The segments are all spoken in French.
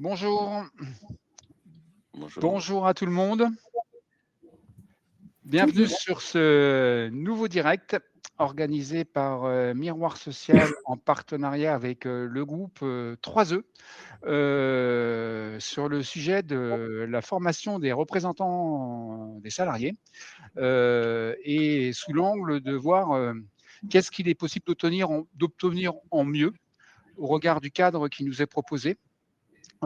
Bonjour, Bonjour. bonjour à tout le monde. Bienvenue Bonjour. sur ce nouveau direct organisé par Miroir Social en partenariat avec le groupe 3E sur le sujet de la formation des représentants des salariés et sous l'angle de voir qu'est-ce qu'il est possible d'obtenir en mieux au regard du cadre qui nous est proposé.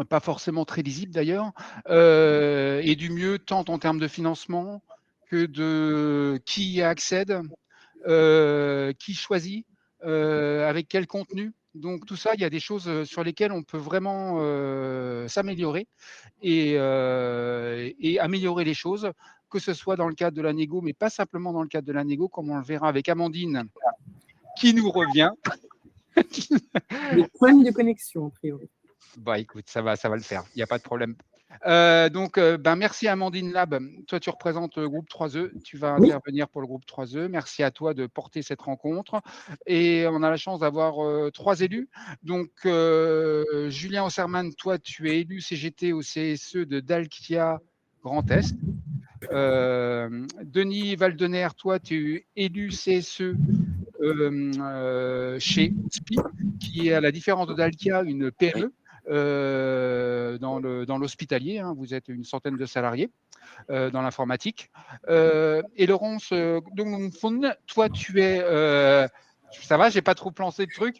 Pas forcément très lisible d'ailleurs, et du mieux tant en termes de financement que de qui y accède, qui choisit, avec quel contenu. Donc tout ça, il y a des choses sur lesquelles on peut vraiment s'améliorer et améliorer les choses, que ce soit dans le cadre de la négo, mais pas simplement dans le cadre de la négo, comme on le verra avec Amandine, qui nous revient. Des problèmes de connexion, a priori. Bah écoute, ça va le faire, il n'y a pas de problème. Merci Amandine Lab. Toi, tu représentes le groupe 3E. Tu vas Oui. intervenir pour le groupe 3E. Merci à toi de porter cette rencontre. Et on a la chance d'avoir 3 élus. Donc, Julien Osserman, toi, tu es élu CGT au CSE de Dalkia Grand Est. Denis Valdener, toi, tu es élu CSE chez SPI, qui est à la différence de Dalkia une PME. Dans l'hospitalier, hein, vous êtes une centaine de salariés dans l'informatique. Et Laurence Dongfun, toi tu es, ça va, j'ai pas trop plancé le truc.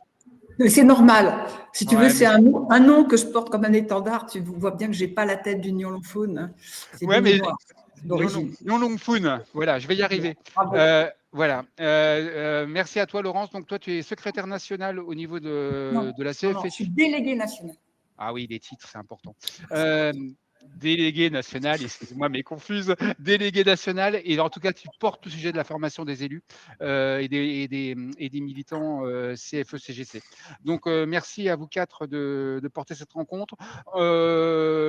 C'est normal. Si tu veux, Ouais, c'est un nom que je porte comme un étendard. Tu vois bien que j'ai pas la tête du Nyolongfun. C'est de mémoire, d'origine. Nyolongfun, voilà, je vais y arriver. Bravo. Voilà. Merci à toi, Laurence. Donc toi, tu es secrétaire national au niveau de la Non, je CFSU. suis déléguée nationale. Ah oui, les titres, c'est important. Délégué national, excusez-moi, mais confuse, délégué national, et en tout cas, tu portes le sujet de la formation des élus et des militants CFE-CGC. Donc, merci à vous quatre de porter cette rencontre.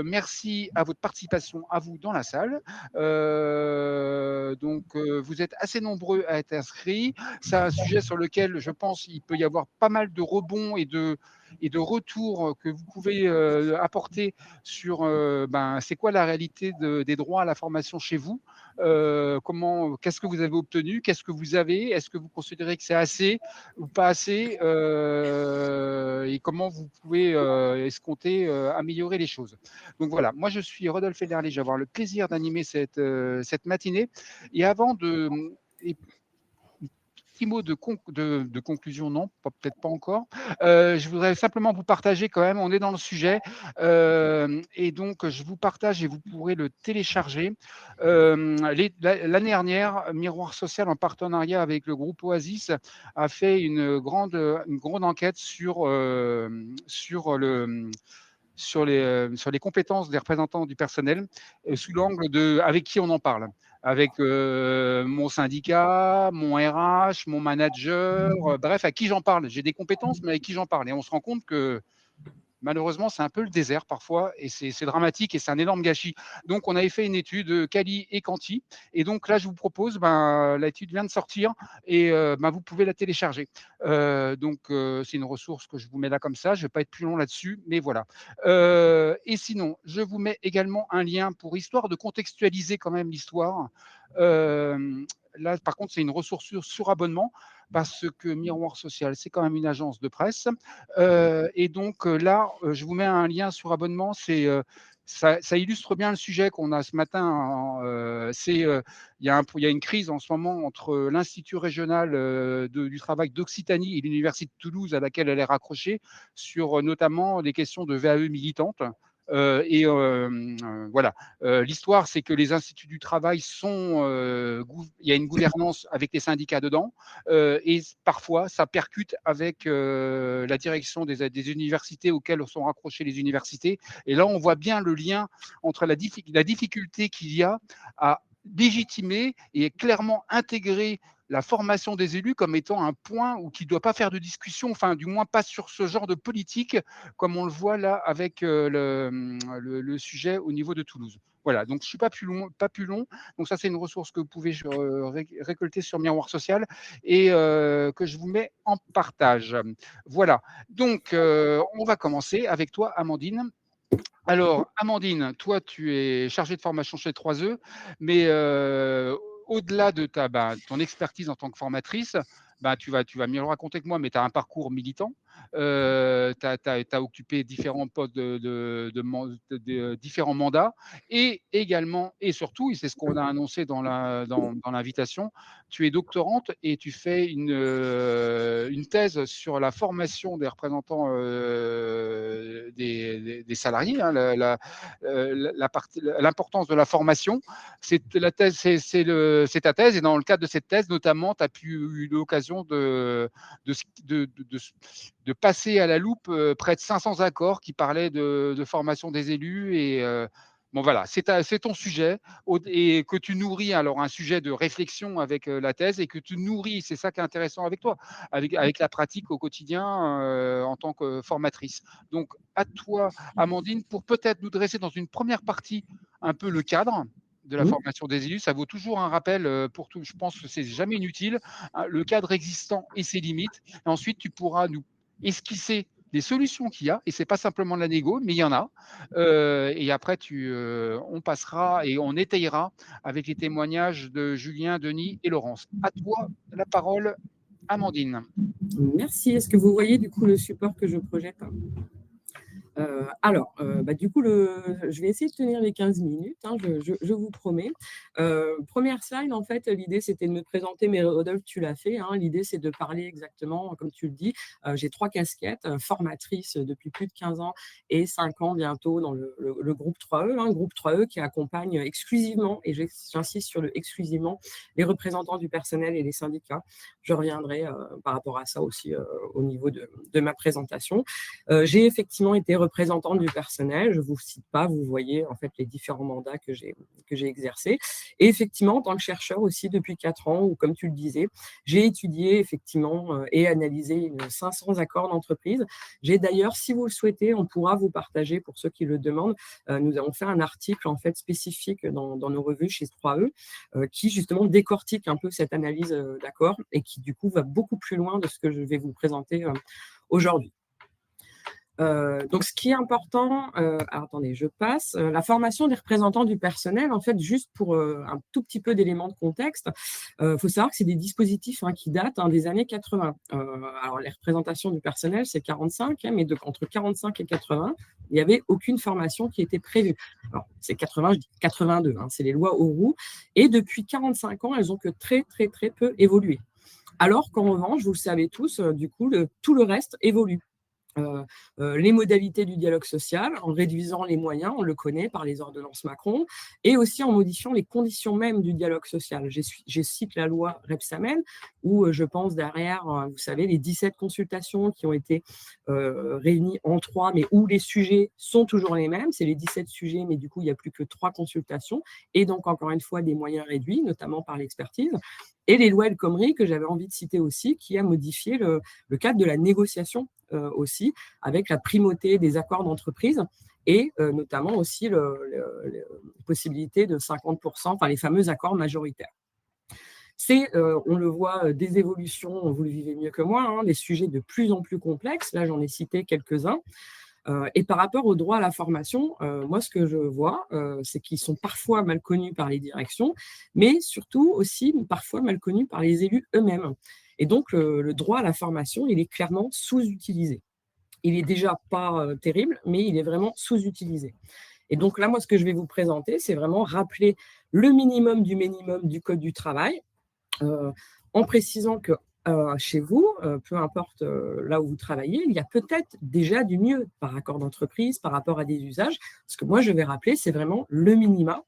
Merci à votre participation, à vous dans la salle. Vous êtes assez nombreux à être inscrits. C'est un sujet sur lequel, je pense, il peut y avoir pas mal de rebonds et de retours que vous pouvez apporter sur c'est quoi la réalité des droits à la formation chez vous, qu'est-ce que vous avez obtenu, qu'est-ce que vous avez, est-ce que vous considérez que c'est assez ou pas assez, et comment vous pouvez escompter améliorer les choses. Donc voilà, moi je suis Rodolphe Ederlé, je vais avoir le plaisir d'animer cette matinée, et avant de petit mot de conclusion, non, peut-être pas encore. Je voudrais simplement vous partager quand même, on est dans le sujet, et donc je vous partage et vous pourrez le télécharger. L'année dernière, Miroir Social, en partenariat avec le groupe Oasis, a fait une grande enquête sur les compétences des représentants du personnel, sous l'angle de avec qui on en parle. Avec mon syndicat, mon RH, mon manager, bref, à qui j'en parle. J'ai des compétences, mais avec qui j'en parle. Et on se rend compte que malheureusement, c'est un peu le désert parfois, et c'est dramatique et c'est un énorme gâchis. Donc, on avait fait une étude quali et quanti, et donc là, je vous propose, l'étude vient de sortir, et vous pouvez la télécharger. C'est une ressource que je vous mets là comme ça. Je ne vais pas être plus long là-dessus, mais voilà. Et sinon, je vous mets également un lien pour histoire de contextualiser quand même l'histoire. Là, par contre, c'est une ressource sur abonnement, parce que Miroir Social, c'est quand même une agence de presse. Et donc là, je vous mets un lien sur abonnement. Ça illustre bien le sujet qu'on a ce matin. Il y a une crise en ce moment entre l'Institut régional du travail d'Occitanie et l'Université de Toulouse, à laquelle elle est raccrochée, sur notamment des questions de VAE militantes. Voilà. L'histoire, c'est que les instituts du travail il y a une gouvernance avec les syndicats dedans, et parfois ça percute avec la direction des universités auxquelles sont raccrochées les universités. Et là, on voit bien le lien entre la difficulté qu'il y a à légitimer et clairement intégrer la formation des élus comme étant un point qui ne doit pas faire de discussion, enfin du moins pas sur ce genre de politique, comme on le voit là avec le sujet au niveau de Toulouse. Voilà, donc je ne suis pas plus long. Donc ça, c'est une ressource que vous pouvez récolter sur Miroir Social, et que je vous mets en partage. Voilà, donc on va commencer avec toi, Amandine. Alors, Amandine, toi, tu es chargée de formation chez 3E, mais au-delà de ton expertise en tant que formatrice, tu vas mieux le raconter que moi, mais tu as un parcours militant. Tu as occupé différents postes différents mandats et également, et surtout, et c'est ce qu'on a annoncé dans l'invitation, tu es doctorante et tu fais une thèse sur la formation des représentants des salariés, hein, l'importance de la formation. C'est ta thèse, et dans le cadre de cette thèse, notamment, tu as eu l'occasion de passer à la loupe près de 500 accords qui parlaient de formation des élus. Et bon, voilà, c'est ton sujet, et que tu nourris alors un sujet de réflexion avec la thèse, et que tu nourris, c'est ça qui est intéressant avec toi, avec la pratique au quotidien en tant que formatrice. Donc, à toi, Amandine, pour peut-être nous dresser dans une première partie un peu le cadre de la formation des élus. Ça vaut toujours un rappel pour tout. Je pense que c'est jamais inutile. Le cadre existant et ses limites. Et ensuite, tu pourras nous esquisser les solutions qu'il y a, et c'est pas simplement de la négo, mais il y en a. Et après, on passera et on étayera avec les témoignages de Julien, Denis et Laurence. À toi la parole, Amandine. Merci. Est-ce que vous voyez du coup le support que je projette? Alors, du coup, je vais essayer de tenir les 15 minutes, hein, je vous promets. Première slide, en fait, l'idée, c'était de me présenter, mais Rodolphe, tu l'as fait. Hein, l'idée, c'est de parler exactement, comme tu le dis. J'ai 3 casquettes, formatrice depuis plus de 15 ans et 5 ans bientôt dans le groupe 3E, hein, groupe 3E qui accompagne exclusivement, et j'insiste sur le exclusivement, les représentants du personnel et les syndicats. Je reviendrai par rapport à ça aussi au niveau de ma présentation. J'ai effectivement été représentante du personnel. Je ne vous cite pas, vous voyez en fait les différents mandats que j'ai exercés. Et effectivement, en tant que chercheur aussi depuis 4 ans, où comme tu le disais, j'ai étudié effectivement et analysé 500 accords d'entreprise. J'ai d'ailleurs, si vous le souhaitez, on pourra vous partager, pour ceux qui le demandent, nous avons fait un article en fait spécifique dans nos revues chez 3E qui justement décortique un peu cette analyse d'accords et qui du coup va beaucoup plus loin de ce que je vais vous présenter aujourd'hui. Donc, ce qui est important, attendez, je passe. La formation des représentants du personnel, en fait, juste pour un tout petit peu d'éléments de contexte, faut savoir que c'est des dispositifs qui datent des années 80. Alors, les représentations du personnel, c'est 45, mais entre 45 et 80, il n'y avait aucune formation qui était prévue. Alors, c'est 80, je dis 82, c'est les lois Auroux. Et depuis 45 ans, elles ont que très, très, très peu évolué. Alors qu'en revanche, vous le savez tous, du coup, tout le reste évolue. Les modalités du dialogue social, en réduisant les moyens, on le connaît par les ordonnances Macron, et aussi en modifiant les conditions même du dialogue social. Je cite la loi Rebsamen, où je pense derrière, vous savez, les 17 consultations qui ont été réunies en 3, mais où les sujets sont toujours les mêmes. C'est les 17 sujets, mais du coup, il n'y a plus que 3 consultations, et donc, encore une fois, des moyens réduits, notamment par l'expertise. Et les lois El Khomri, que j'avais envie de citer aussi, qui a modifié le cadre de la négociation aussi, avec la primauté des accords d'entreprise et notamment aussi la possibilité de 50%, enfin les fameux accords majoritaires. C'est, on le voit, des évolutions, vous le vivez mieux que moi, des sujets de plus en plus complexes. Là, j'en ai cité quelques-uns. Et par rapport au droit à la formation, moi, ce que je vois, c'est qu'ils sont parfois mal connus par les directions, mais surtout aussi parfois mal connus par les élus eux-mêmes. Et donc, le droit à la formation, il est clairement sous-utilisé. Il n'est déjà pas terrible, mais il est vraiment sous-utilisé. Et donc là, moi, ce que je vais vous présenter, c'est vraiment rappeler le minimum du Code du travail, en précisant que chez vous, peu importe là où vous travaillez, il y a peut-être déjà du mieux par accord d'entreprise, par rapport à des usages. Ce que moi, je vais rappeler, c'est vraiment le minima.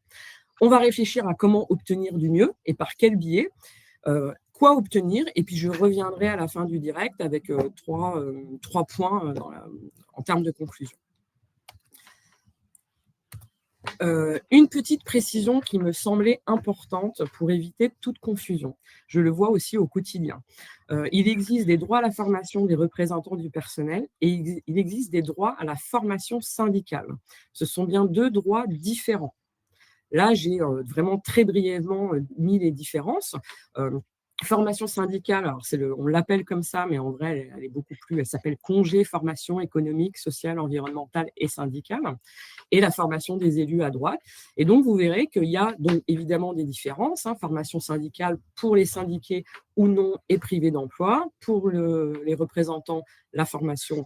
On va réfléchir à comment obtenir du mieux et par quel biais, quoi obtenir. Et puis, je reviendrai à la fin du direct avec 3 points en termes de conclusion. Une petite précision qui me semblait importante pour éviter toute confusion. Je le vois aussi au quotidien. Il existe des droits à la formation des représentants du personnel et il existe des droits à la formation syndicale. Ce sont bien 2 droits différents. Là, j'ai vraiment très brièvement mis les différences. Formation syndicale, alors on l'appelle comme ça, mais en vrai, elle est beaucoup plus, elle s'appelle congé formation économique, sociale, environnementale et syndicale, et la formation des élus à droite. Et donc, vous verrez qu'il y a donc évidemment des différences, formation syndicale pour les syndiqués ou non et privés d'emploi, pour les représentants, la formation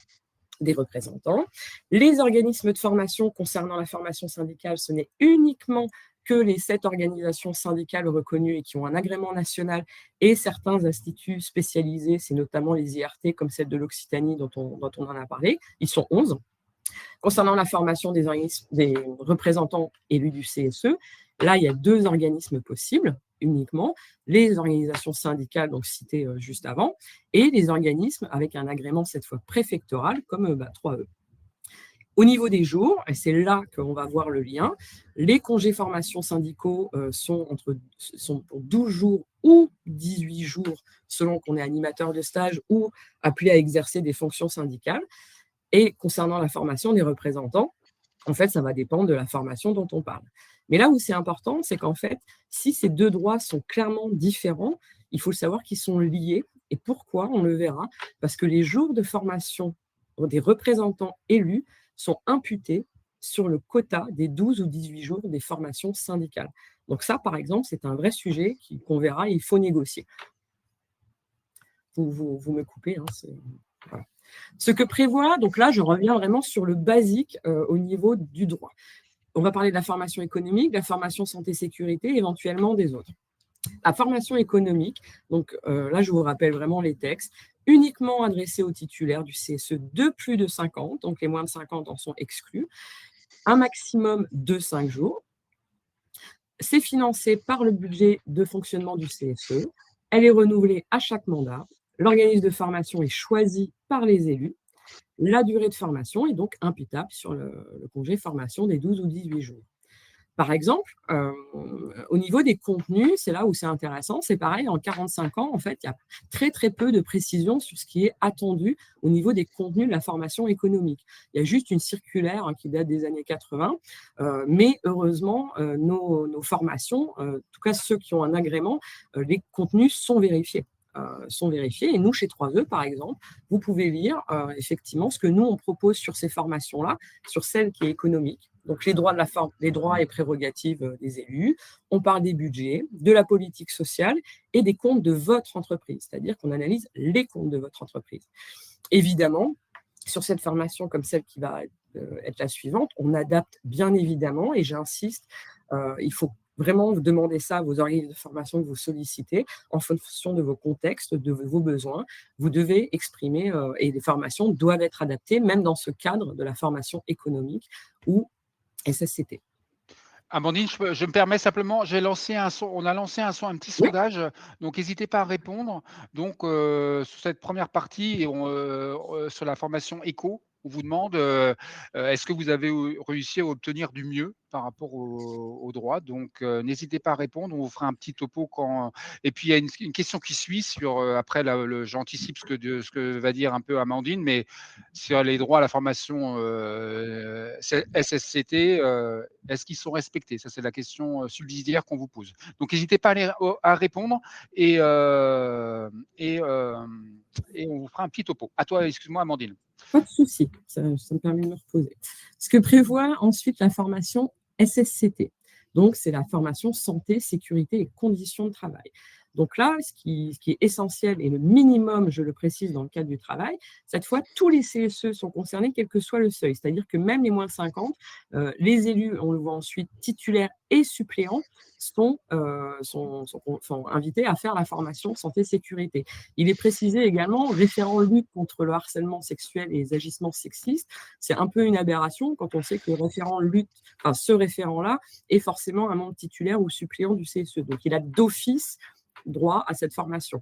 des représentants. Les organismes de formation concernant la formation syndicale, ce n'est uniquement que les 7 organisations syndicales reconnues et qui ont un agrément national et certains instituts spécialisés, c'est notamment les IRT comme celle de l'Occitanie dont on en a parlé, ils sont 11. Concernant la formation des représentants élus du CSE, là, il y a 2 organismes possibles uniquement, les organisations syndicales donc citées juste avant, et les organismes avec un agrément cette fois préfectoral comme 3E. Au niveau des jours, et c'est là qu'on va voir le lien, les congés formation syndicaux sont pour 12 jours ou 18 jours selon qu'on est animateur de stage ou appelé à exercer des fonctions syndicales. Et concernant la formation des représentants, en fait, ça va dépendre de la formation dont on parle. Mais là où c'est important, c'est qu'en fait, si ces 2 droits sont clairement différents, il faut savoir qu'ils sont liés. Et pourquoi? On le verra. Parce que les jours de formation des représentants élus sont imputés sur le quota des 12 ou 18 jours des formations syndicales. Donc ça, par exemple, c'est un vrai sujet qu'on verra, il faut négocier. Vous me coupez, voilà. Ce que prévoit, donc là, je reviens vraiment sur le basique au niveau du droit. On va parler de la formation économique, de la formation santé-sécurité, éventuellement des autres. La formation économique, donc là, je vous rappelle vraiment les textes, uniquement adressés aux titulaires du CSE de plus de 50, donc les moins de 50 en sont exclus, un maximum de 5 jours. C'est financé par le budget de fonctionnement du CSE. Elle est renouvelée à chaque mandat. L'organisme de formation est choisi par les élus. La durée de formation est donc imputable sur le congé formation des 12 ou 18 jours. Par exemple, au niveau des contenus, c'est là où c'est intéressant. C'est pareil, en 45 ans, en fait, il y a très, très peu de précision sur ce qui est attendu au niveau des contenus de la formation économique. Il y a juste une circulaire qui date des années 80, mais heureusement, nos formations, en tout cas ceux qui ont un agrément, les contenus sont vérifiés. Et nous, chez 3E, par exemple, vous pouvez lire effectivement ce que nous, on propose sur ces formations-là, sur celle qui est économique. Donc, les droits et prérogatives des élus. On parle des budgets, de la politique sociale et des comptes de votre entreprise, c'est-à-dire qu'on analyse les comptes de votre entreprise. Évidemment, sur cette formation comme celle qui va être la suivante, on adapte bien évidemment, et j'insiste, il faut vraiment vous demander ça à vos organismes de formation que vous sollicitez en fonction de vos contextes, de vos besoins. Vous devez exprimer, et les formations doivent être adaptées, même dans ce cadre de la formation économique ou SSCT. Amandine, je me permets simplement, on a lancé un petit sondage, donc n'hésitez pas à répondre. Donc, sur cette première partie, sur la formation éco, on vous demande est-ce que vous avez réussi à obtenir du mieux par rapport au droit. Donc, n'hésitez pas à répondre, on vous fera un petit topo quand. Et puis, il y a une question qui suit sur, après, j'anticipe ce que va dire un peu Amandine, mais sur les droits à la formation SSCT, est-ce qu'ils sont respectés? Ça, c'est la question subsidiaire qu'on vous pose. Donc, n'hésitez pas à répondre et on vous fera un petit topo. À toi, excuse-moi, Amandine. Pas de souci, ça me permet de me reposer. Ce que prévoit ensuite la formation SSCT, donc c'est la formation santé, sécurité et conditions de travail. Donc là, ce qui est essentiel et le minimum, je le précise dans le cadre du travail, cette fois, tous les CSE sont concernés, quel que soit le seuil. C'est-à-dire que même les moins de 50, les élus, on le voit ensuite, titulaires et suppléants, sont invités à faire la formation santé-sécurité. Il est précisé également, référent lutte contre le harcèlement sexuel et les agissements sexistes. C'est un peu une aberration quand on sait que le référent lutte, ce référent-là est forcément un membre titulaire ou suppléant du CSE. Donc, il a d'office droit à cette formation.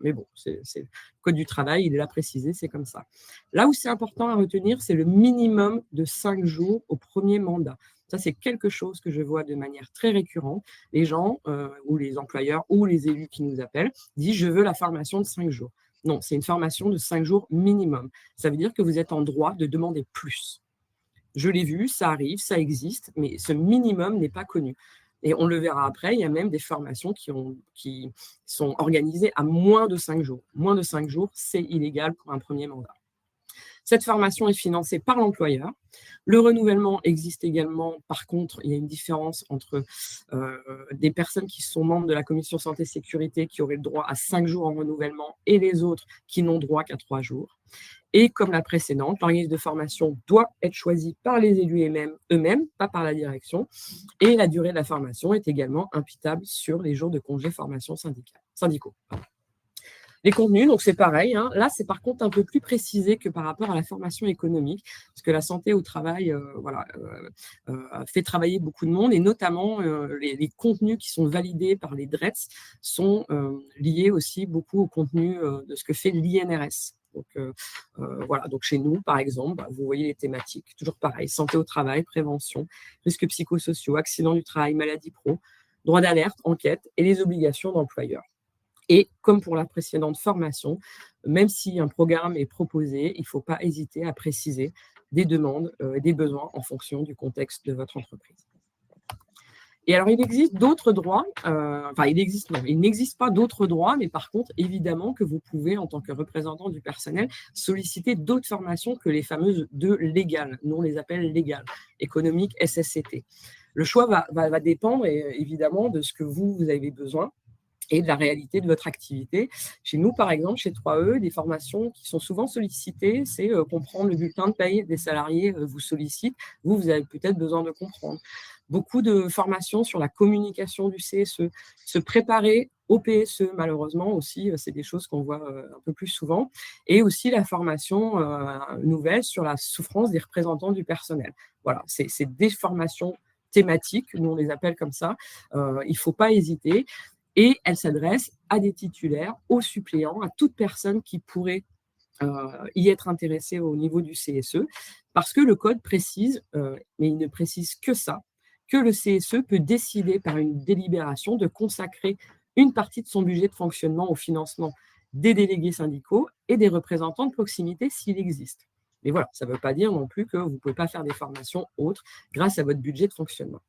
Mais bon, c'est le Code du travail, il est là précisé, c'est comme ça. Là où c'est important à retenir, c'est le minimum de 5 jours au premier mandat. Ça, c'est quelque chose que je vois de manière très récurrente. Les gens, ou les employeurs, ou les élus qui nous appellent, disent « je veux la formation de 5 jours ». Non, c'est une formation de 5 jours minimum. Ça veut dire que vous êtes en droit de demander plus. Je l'ai vu, ça arrive, ça existe, mais ce minimum n'est pas connu. Et on le verra après, il y a même des formations qui sont organisées à moins de 5 jours. Moins de 5 jours, c'est illégal pour un premier mandat. Cette formation est financée par l'employeur. Le renouvellement existe également. Par contre, il y a une différence entre des personnes qui sont membres de la commission santé-sécurité qui auraient le droit à 5 jours en renouvellement et les autres qui n'ont droit qu'à 3 jours. Et comme la précédente, l'organisme de formation doit être choisi par les élus eux-mêmes, pas par la direction. Et la durée de la formation est également imputable sur les jours de congé formation syndicaux. Les contenus, donc c'est pareil. Là, c'est par contre un peu plus précisé que par rapport à la formation économique, parce que la santé au travail fait travailler beaucoup de monde, et notamment les contenus qui sont validés par les DRETS sont liés aussi beaucoup au contenu de ce que fait l'INRS. Donc chez nous, par exemple, vous voyez les thématiques, toujours pareil, santé au travail, prévention, risques psychosociaux, accidents du travail, maladies pro, droit d'alerte, enquête et les obligations d'employeur. Et comme pour la précédente formation, même si un programme est proposé, il ne faut pas hésiter à préciser des demandes et des besoins en fonction du contexte de votre entreprise. Et alors, il existe d'autres droits, il n'existe pas d'autres droits, mais par contre, évidemment que vous pouvez, en tant que représentant du personnel, solliciter d'autres formations que les fameuses de légales. Nous, on les appelle légales, économiques, SSCT. Le choix va dépendre, évidemment, de ce que vous avez besoin et de la réalité de votre activité. Chez nous, par exemple, chez 3E, des formations qui sont souvent sollicitées, c'est comprendre le bulletin de paye des salariés vous sollicitent. Vous avez peut-être besoin de comprendre. Beaucoup de formations sur la communication du CSE, se préparer au PSE, malheureusement aussi, c'est des choses qu'on voit un peu plus souvent, et aussi la formation nouvelle sur la souffrance des représentants du personnel. Voilà, c'est des formations thématiques, nous on les appelle comme ça, il ne faut pas hésiter. Et elle s'adresse à des titulaires, aux suppléants, à toute personne qui pourrait y être intéressée au niveau du CSE, parce que le code précise, mais il ne précise que ça, que le CSE peut décider par une délibération de consacrer une partie de son budget de fonctionnement au financement des délégués syndicaux et des représentants de proximité s'il existe. Mais voilà, ça ne veut pas dire non plus que vous ne pouvez pas faire des formations autres grâce à votre budget de fonctionnement.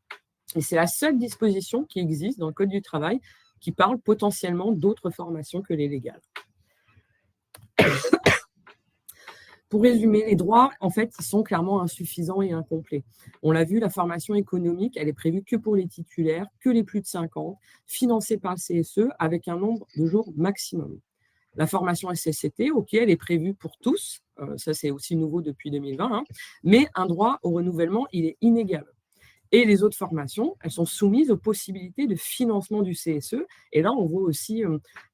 Et c'est la seule disposition qui existe dans le Code du travail qui parle potentiellement d'autres formations que les légales. Pour résumer, les droits, en fait, ils sont clairement insuffisants et incomplets. On l'a vu, la formation économique, elle est prévue que pour les titulaires, que les plus de 5 ans, financée par le CSE, avec un nombre de jours maximum. La formation SSCT, ok, elle est prévue pour tous, ça c'est aussi nouveau depuis 2020, mais un droit au renouvellement, il est inégal. Et les autres formations, elles sont soumises aux possibilités de financement du CSE. Et là, on voit aussi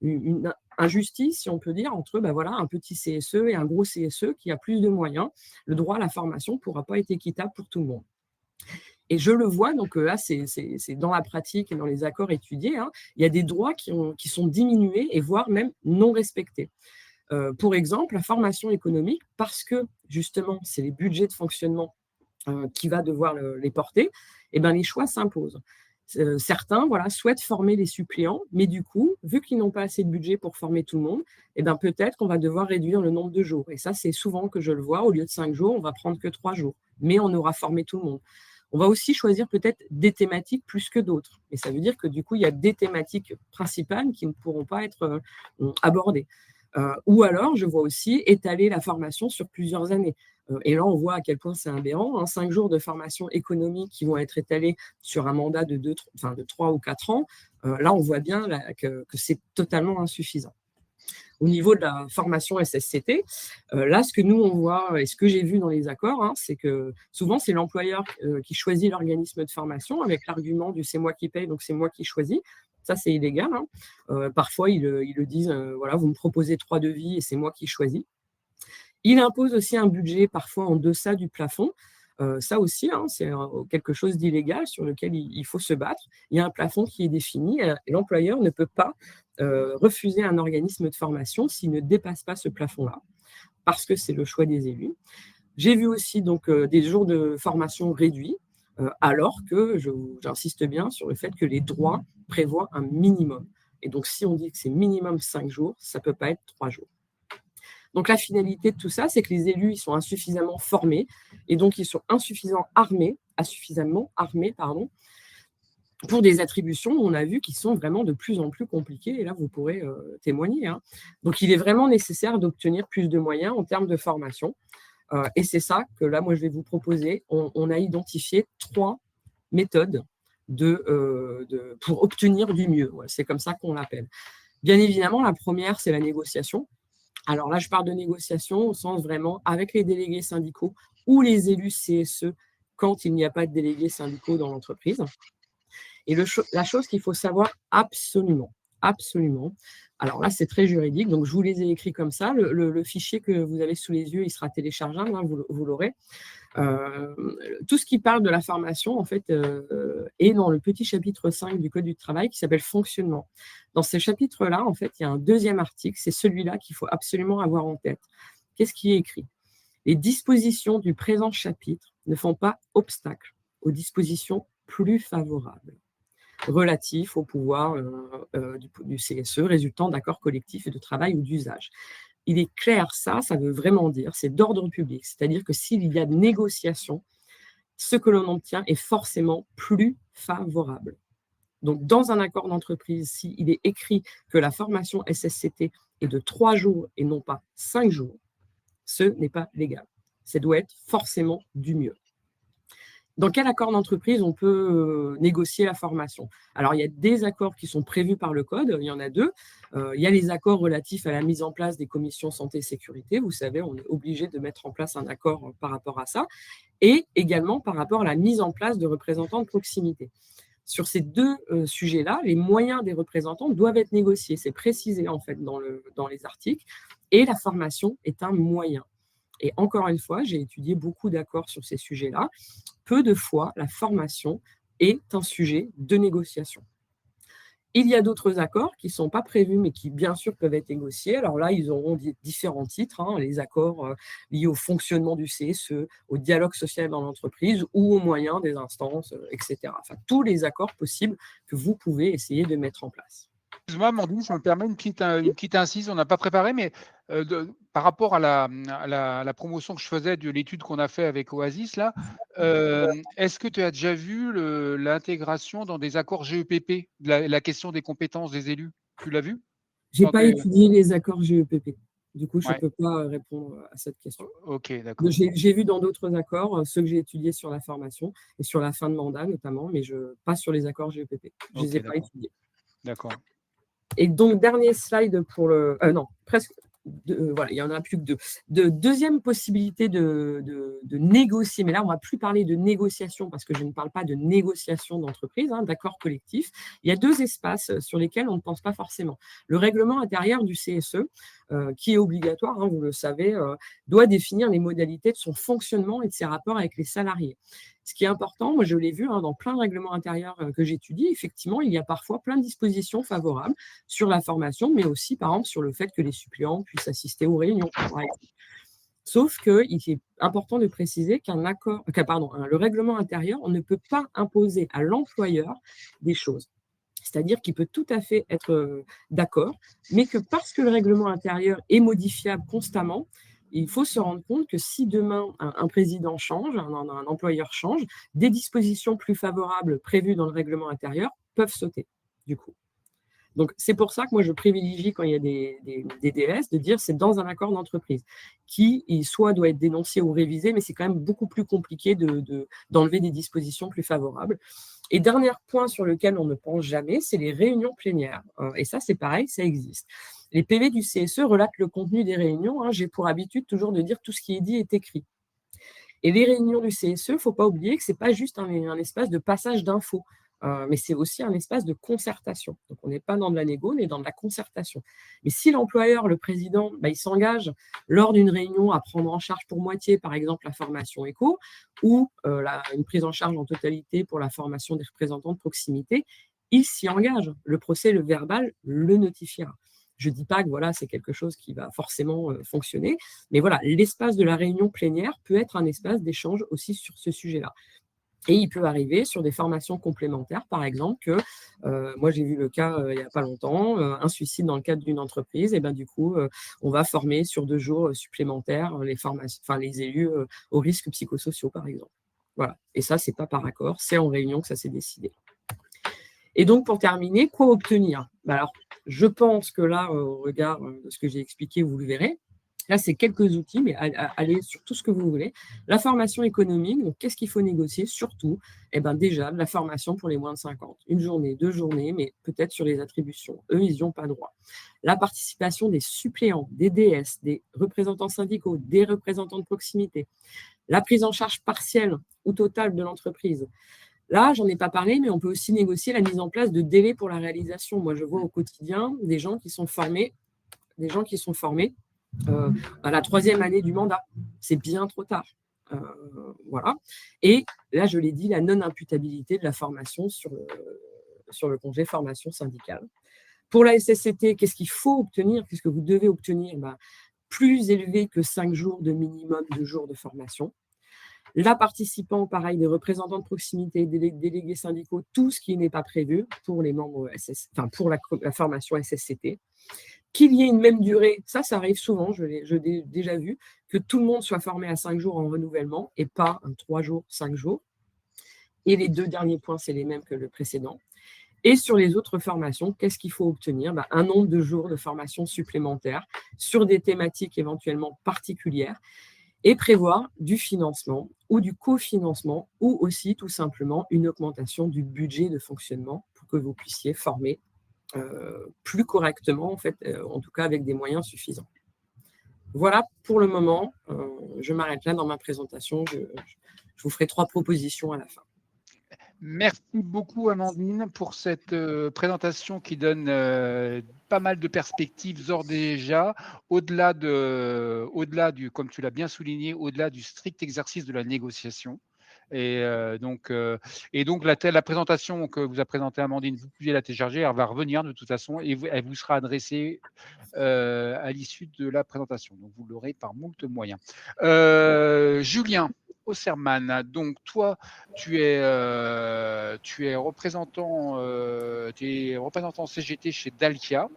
une injustice, si on peut dire, entre un petit CSE et un gros CSE qui a plus de moyens. Le droit à la formation ne pourra pas être équitable pour tout le monde. Et je le vois, donc là, c'est dans la pratique et dans les accords étudiés, il y a des droits qui sont diminués et voire même non respectés. Pour exemple, la formation économique, parce que justement, c'est les budgets de fonctionnement qui va devoir les porter, et les choix s'imposent. Certains souhaitent former les suppléants, mais du coup, vu qu'ils n'ont pas assez de budget pour former tout le monde, peut-être qu'on va devoir réduire le nombre de jours. Et ça, c'est souvent que je le vois, au lieu de 5 jours, on va prendre que 3 jours, mais on aura formé tout le monde. On va aussi choisir peut-être des thématiques plus que d'autres. Et ça veut dire que du coup, il y a des thématiques principales qui ne pourront pas être abordées. Ou alors, je vois aussi étaler la formation sur plusieurs années. Et là, on voit à quel point c'est aberrant. 5 jours de formation économique qui vont être étalés sur un mandat de 3 ou 4 ans. Là, on voit bien que c'est totalement insuffisant. Au niveau de la formation SSCT, là, ce que nous, on voit et ce que j'ai vu dans les accords, c'est que souvent, c'est l'employeur qui choisit l'organisme de formation avec l'argument du « c'est moi qui paye, donc c'est moi qui choisis ». Ça, c'est illégal. Parfois, ils le disent, vous me proposez 3 devis et c'est moi qui choisis. Il impose aussi un budget parfois en deçà du plafond. Ça aussi, c'est quelque chose d'illégal sur lequel il faut se battre. Il y a un plafond qui est défini et l'employeur ne peut pas refuser un organisme de formation s'il ne dépasse pas ce plafond-là, parce que c'est le choix des élus. J'ai vu aussi donc, des jours de formation réduits, alors que, j'insiste bien sur le fait que les droits prévoient un minimum. Et donc, si on dit que c'est minimum 5 jours, ça ne peut pas être 3 jours. Donc, la finalité de tout ça, c'est que les élus, ils sont insuffisamment formés et donc ils sont insuffisamment armés, pour des attributions, on a vu qui sont vraiment de plus en plus compliquées, et là, vous pourrez témoigner, hein. Donc, il est vraiment nécessaire d'obtenir plus de moyens en termes de formation. Et c'est ça que là, moi, je vais vous proposer. On a identifié 3 méthodes pour obtenir du mieux. Ouais, c'est comme ça qu'on l'appelle. Bien évidemment, la première, c'est la négociation. Alors là, je parle de négociation au sens vraiment avec les délégués syndicaux ou les élus CSE quand il n'y a pas de délégués syndicaux dans l'entreprise. Et la chose qu'il faut savoir absolument, alors là, c'est très juridique, donc je vous les ai écrits comme ça. Le fichier que vous avez sous les yeux, il sera téléchargeable, hein, vous l'aurez. Tout ce qui parle de la formation, en fait, est dans le petit chapitre 5 du Code du travail qui s'appelle fonctionnement. Dans ce chapitre-là, en fait, il y a un deuxième article, c'est celui-là qu'il faut absolument avoir en tête. Qu'est-ce qui est écrit? Les dispositions du présent chapitre ne font pas obstacle aux dispositions plus favorables relatifs au pouvoir du CSE résultant d'accords collectifs et de travail ou d'usage. Il est clair, ça veut vraiment dire, c'est d'ordre public, c'est-à-dire que s'il y a de négociation, ce que l'on obtient est forcément plus favorable. Donc, dans un accord d'entreprise, s'il est écrit que la formation SSCT est de 3 jours et non pas 5 jours, ce n'est pas légal. Ça doit être forcément du mieux. Dans quel accord d'entreprise on peut négocier la formation? Alors, il y a des accords qui sont prévus par le Code, il y en a 2. Il y a les accords relatifs à la mise en place des commissions santé et sécurité. Vous savez, on est obligé de mettre en place un accord par rapport à ça. Et également par rapport à la mise en place de représentants de proximité. Sur ces 2 sujets-là, les moyens des représentants doivent être négociés. C'est précisé en fait dans les articles. Et la formation est un moyen. Et encore une fois, j'ai étudié beaucoup d'accords sur ces sujets-là. Peu de fois, la formation est un sujet de négociation. Il y a d'autres accords qui ne sont pas prévus, mais qui, bien sûr, peuvent être négociés. Alors là, ils auront différents titres, hein, les accords liés au fonctionnement du CSE, au dialogue social dans l'entreprise ou aux moyens des instances, etc. Enfin, tous les accords possibles que vous pouvez essayer de mettre en place. Excuse-moi, Amandine, je me permets une petite incise, on n'a pas préparé, mais par rapport à la promotion que je faisais de l'étude qu'on a fait avec Oasis, là, est-ce que tu as déjà vu l'intégration dans des accords GEPP, la question des compétences des élus? Tu l'as vu? Je n'ai pas étudié les accords GEPP. Du coup, je ne Ouais. peux pas répondre à cette question. Ok, d'accord. J'ai vu dans d'autres accords, ceux que j'ai étudiés sur la formation et sur la fin de mandat notamment, mais pas sur les accords GEPP. Je ne les ai pas étudiés. D'accord. Et donc, dernier slide pour le… non, presque… voilà, il n'y en a plus que 2. Deuxième possibilité de négocier, mais là, on ne va plus parler de négociation parce que je ne parle pas de négociation d'entreprise, hein, d'accord collectif. Il y a 2 espaces sur lesquels on ne pense pas forcément. Le règlement intérieur du CSE, qui est obligatoire, hein, vous le savez, doit définir les modalités de son fonctionnement et de ses rapports avec les salariés. Ce qui est important, moi je l'ai vu dans plein de règlements intérieurs que j'étudie, effectivement, il y a parfois plein de dispositions favorables sur la formation, mais aussi, par exemple, sur le fait que les suppléants puissent assister aux réunions, par exemple. Sauf qu'il est important de préciser le règlement intérieur, on ne peut pas imposer à l'employeur des choses. C'est-à-dire qu'il peut tout à fait être d'accord, mais que parce que le règlement intérieur est modifiable constamment, il faut se rendre compte que si demain un président change, un employeur change, des dispositions plus favorables prévues dans le règlement intérieur peuvent sauter, du coup. Donc, c'est pour ça que moi, je privilégie quand il y a des DS de dire c'est dans un accord d'entreprise qui, soit doit être dénoncé ou révisé, mais c'est quand même beaucoup plus compliqué d'enlever des dispositions plus favorables. Et dernier point sur lequel on ne pense jamais, c'est les réunions plénières. Et ça, c'est pareil, ça existe. Les PV du CSE relatent le contenu des réunions. Hein. J'ai pour habitude toujours de dire tout ce qui est dit est écrit. Et les réunions du CSE, il ne faut pas oublier que ce n'est pas juste un espace de passage d'infos. Mais c'est aussi un espace de concertation. Donc, on n'est pas dans de la négo, on est dans de la concertation. Mais si l'employeur, le président, il s'engage lors d'une réunion à prendre en charge pour moitié, par exemple, la formation éco, ou une prise en charge en totalité pour la formation des représentants de proximité, il s'y engage. Le procès, le verbal, le notifiera. Je ne dis pas que voilà, c'est quelque chose qui va forcément fonctionner, mais voilà, l'espace de la réunion plénière peut être un espace d'échange aussi sur ce sujet-là. Et il peut arriver sur des formations complémentaires, par exemple, que moi j'ai vu le cas il n'y a pas longtemps, un suicide dans le cadre d'une entreprise, et du coup, on va former sur 2 jours supplémentaires les élus aux risques psychosociaux, par exemple. Voilà. Et ça, ce n'est pas par accord, c'est en réunion que ça s'est décidé. Et donc, pour terminer, quoi obtenir? Alors, je pense que là, au regard de ce que j'ai expliqué, vous le verrez. Là, c'est quelques outils, mais allez sur tout ce que vous voulez. La formation économique, donc qu'est-ce qu'il faut négocier? Surtout, déjà, de la formation pour les moins de 50. Une journée, 2 journées, mais peut-être sur les attributions. Eux, ils n'y ont pas droit. La participation des suppléants, des DS, des représentants syndicaux, des représentants de proximité. La prise en charge partielle ou totale de l'entreprise. Là, j'en ai pas parlé, mais on peut aussi négocier la mise en place de délais pour la réalisation. Moi, je vois au quotidien des gens qui sont formés à la 3e année du mandat. C'est bien trop tard. Voilà. Et là, je l'ai dit, la non-imputabilité de la formation sur le congé formation syndicale. Pour la SSCT, qu'est-ce qu'il faut obtenir? Qu'est-ce que vous devez obtenir? Plus élevé que 5 jours de minimum de jours de formation. Là, participants, pareil, des représentants de proximité, délégués syndicaux, tout ce qui n'est pas prévu pour les membres pour la formation SSCT. Qu'il y ait une même durée, ça arrive souvent, je l'ai déjà vu, que tout le monde soit formé à 5 jours en renouvellement et pas 3 jours, 5 jours. Et les 2 derniers points, c'est les mêmes que le précédent. Et sur les autres formations, qu'est-ce qu'il faut obtenir? Un nombre de jours de formation supplémentaires sur des thématiques éventuellement particulières et prévoir du financement ou du cofinancement ou aussi tout simplement une augmentation du budget de fonctionnement pour que vous puissiez former plus correctement, en tout cas avec des moyens suffisants. Voilà pour le moment. Je m'arrête là dans ma présentation. Je vous ferai 3 propositions à la fin. Merci beaucoup, Amandine, pour cette présentation qui donne pas mal de perspectives déjà, au-delà du, comme tu l'as bien souligné, au-delà du strict exercice de la négociation. Et donc la présentation que vous a présentée Amandine, vous pouvez la télécharger, elle va revenir de toute façon et elle vous sera adressée à l'issue de la présentation. Donc, vous l'aurez par moult moyens. Julien Osserman, donc toi, tu es représentant CGT chez Dalkia,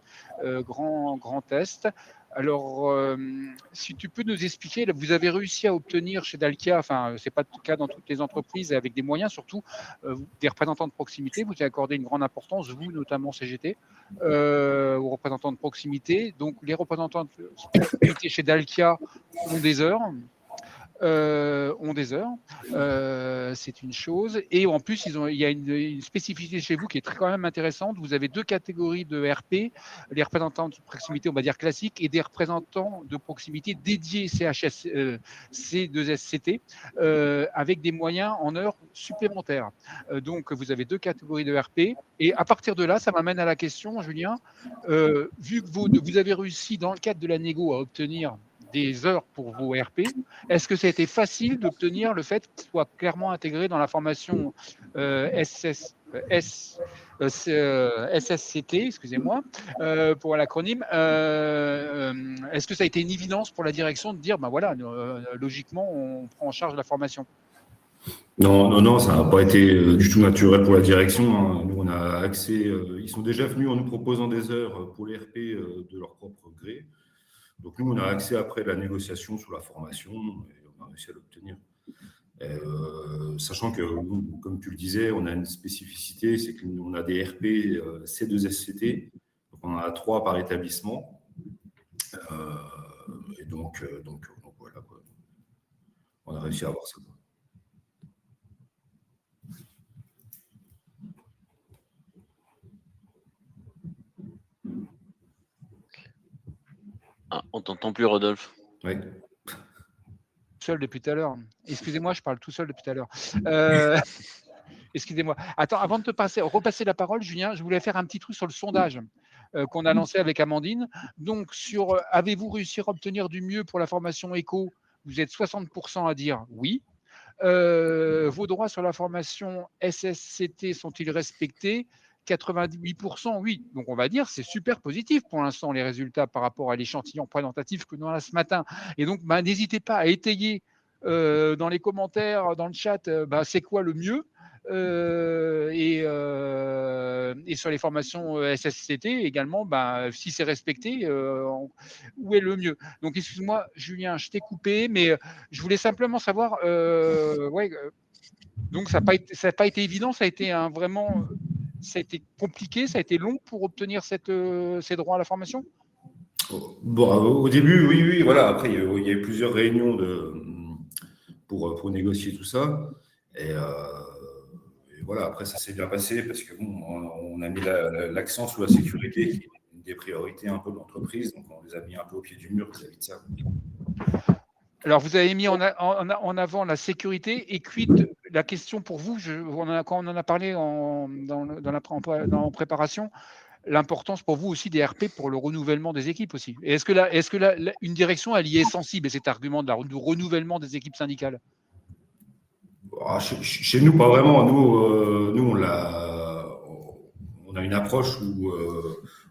Grand Est. Alors, si tu peux nous expliquer, vous avez réussi à obtenir chez Dalkia, enfin, ce n'est pas le cas dans toutes les entreprises, et avec des moyens surtout, des représentants de proximité, vous avez accordé une grande importance, vous notamment CGT, aux représentants de proximité. Donc, les représentants de proximité chez Dalkia ont des heures. C'est une chose. Et en plus, il y a une spécificité chez vous qui est quand même intéressante. Vous avez 2 catégories de RP, les représentants de proximité, on va dire classiques, et des représentants de proximité dédiés C2SCT, avec des moyens en heures supplémentaires. Donc, vous avez 2 catégories de RP. Et à partir de là, ça m'amène à la question, Julien, vu que vous avez réussi dans le cadre de la négo à obtenir des heures pour vos RP, est-ce que ça a été facile d'obtenir le fait qu'il soit clairement intégré dans la formation SSCT, excusez-moi, pour l'acronyme. Est-ce que ça a été une évidence pour la direction de dire, voilà, logiquement, on prend en charge la formation? Non, ça n'a pas été du tout naturel pour la direction. Nous, on a accès, ils sont déjà venus en nous proposant des heures pour les RP de leur propre gré. Donc, nous, on a accès après la négociation sur la formation et on a réussi à l'obtenir. Sachant que, comme tu le disais, on a une spécificité, c'est qu'on a des RP C2SCT, donc on en a 3 par établissement. Et donc voilà, quoi. On a réussi à avoir ça. Ah, on t'entend plus, Rodolphe. Oui. Seul depuis tout à l'heure. Excusez-moi, je parle tout seul depuis tout à l'heure. Excusez-moi. Attends, avant de repasser la parole, Julien, je voulais faire un petit truc sur le sondage qu'on a lancé avec Amandine. Donc, sur avez-vous réussi à obtenir du mieux pour la formation éco? Vous êtes 60% à dire oui. Vos droits sur la formation SSCT sont-ils respectés? 88% oui. Donc, on va dire c'est super positif pour l'instant les résultats par rapport à l'échantillon présentatif que nous avons ce matin. Et donc, n'hésitez pas à étayer dans les commentaires, dans le chat, c'est quoi le mieux et sur les formations SSCT également, si c'est respecté, où est le mieux? Donc, excuse-moi, Julien, je t'ai coupé, mais je voulais simplement savoir, donc ça n'a pas été évident, ça a été vraiment ça a été compliqué, ça a été long pour obtenir ces droits à la formation? Bon, au début, oui, voilà. Après, il y a eu plusieurs réunions pour négocier tout ça. Et voilà, après, ça s'est bien passé parce que bon, on a mis l'accent sur la sécurité, qui est une des priorités un peu de l'entreprise. Donc, on les a mis un peu au pied du mur vis-à-vis de ça. Alors, vous avez mis en avant la sécurité et quid la question pour vous, quand on en a parlé en préparation, l'importance pour vous aussi des RP pour le renouvellement des équipes aussi. Et est-ce que une direction, elle y est sensible, à cet argument du renouvellement des équipes syndicales? Chez nous, pas vraiment. Nous, on a une approche où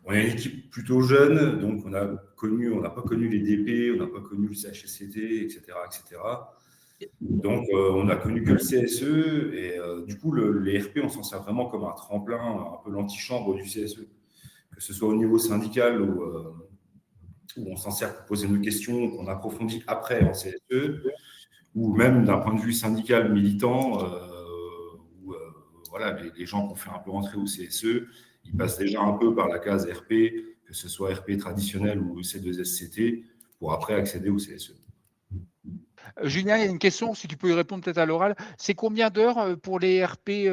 on a une équipe plutôt jeune, donc on n'a pas connu les DP, on n'a pas connu le CHSCT, etc., etc. Donc, on n'a connu que le CSE et du coup, les RP, on s'en sert vraiment comme un tremplin, un peu l'antichambre du CSE, que ce soit au niveau syndical où on s'en sert pour poser nos questions, qu'on approfondit après en CSE, ou même d'un point de vue syndical militant, où voilà, les gens qu'on fait un peu rentrer au CSE, ils passent déjà un peu par la case RP, que ce soit RP traditionnel ou C2SCT, pour après accéder au CSE. Julien, il y a une question, si tu peux y répondre peut-être à l'oral. C'est combien d'heures pour les RP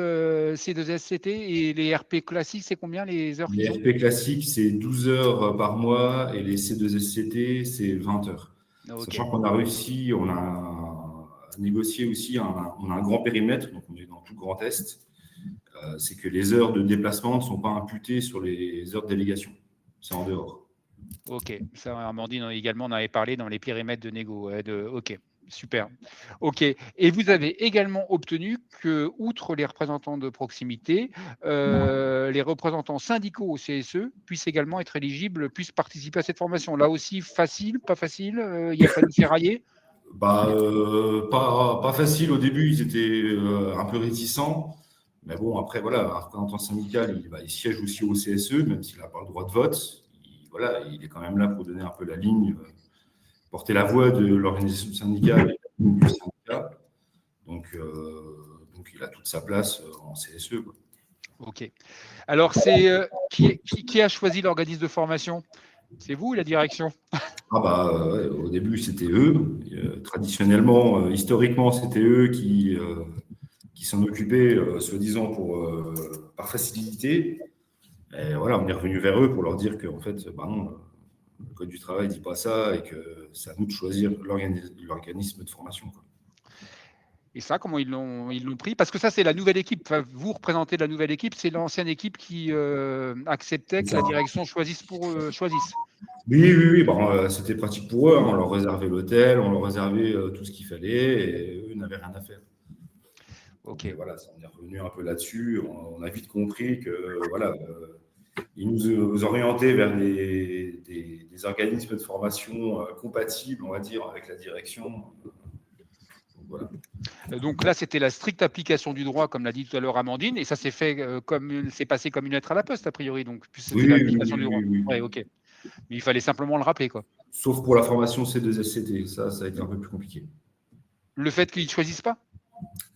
C2SCT et les RP classiques, c'est combien les heures Les qu'ils ont? RP classiques, c'est 12 heures par mois et les C2SCT, c'est 20 heures. Okay. Sachant qu'on a réussi, on a négocié aussi, on a un grand périmètre, donc on est dans tout le Grand Est. C'est que les heures de déplacement ne sont pas imputées sur les heures de délégation. C'est en dehors. Ok, ça, Amandine également en avait parlé dans les périmètres de négo. Ok, super. Ok, et vous avez également obtenu que, outre les représentants de proximité, les représentants syndicaux au CSE puissent également être éligibles, puissent participer à cette formation. Là aussi, facile, pas facile, il a fallu ferrailler? Pas facile au début, ils étaient un peu réticents. Mais bon, après, voilà, un représentant syndical, il siège aussi au CSE, même s'il n'a pas le droit de vote. Il est quand même là pour donner un peu la ligne, porter la voix de l'organisation syndicale et du syndicat. Donc, il a toute sa place en CSE, quoi. Ok. Alors, c'est qui a choisi l'organisme de formation? C'est vous ou la direction? Ouais, au début, c'était eux. Traditionnellement, historiquement, c'était eux qui s'en occupaient, soi-disant par facilité. Et voilà, on est revenu vers eux pour leur dire qu'en fait, non, le Code du travail ne dit pas ça et que c'est à nous de choisir l'organisme de formation, quoi. Et ça, comment ils l'ont pris? Parce que ça, c'est la nouvelle équipe. Enfin, vous représentez la nouvelle équipe, c'est l'ancienne équipe qui acceptait que la direction choisisse. Oui. C'était pratique pour eux, hein. On leur réservait l'hôtel, on leur réservait tout ce qu'il fallait et eux n'avaient rien à faire. Ok. Donc, voilà, on est revenu un peu là-dessus. On a vite compris que voilà, ils nous orientaient vers des organismes de formation compatibles, on va dire, avec la direction. Voilà. Donc là, c'était la stricte application du droit, comme l'a dit tout à l'heure Amandine, et ça s'est fait c'est passé comme une lettre à la poste, a priori. Donc, c'était l'application du droit. Oui. Ouais, ok. Mais il fallait simplement le rappeler, quoi. Sauf pour la formation C2SCT, ça a été un peu plus compliqué. Le fait qu'ils ne choisissent pas?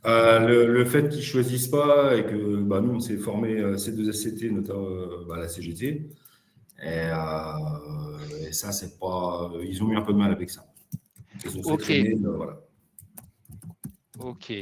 Le fait qu'ils ne choisissent pas et que nous, on s'est formé C2SCT, notamment la CGT. Et ça, c'est pas. Ils ont eu un peu de mal avec ça. Ils ont fait traîner, voilà. Ok.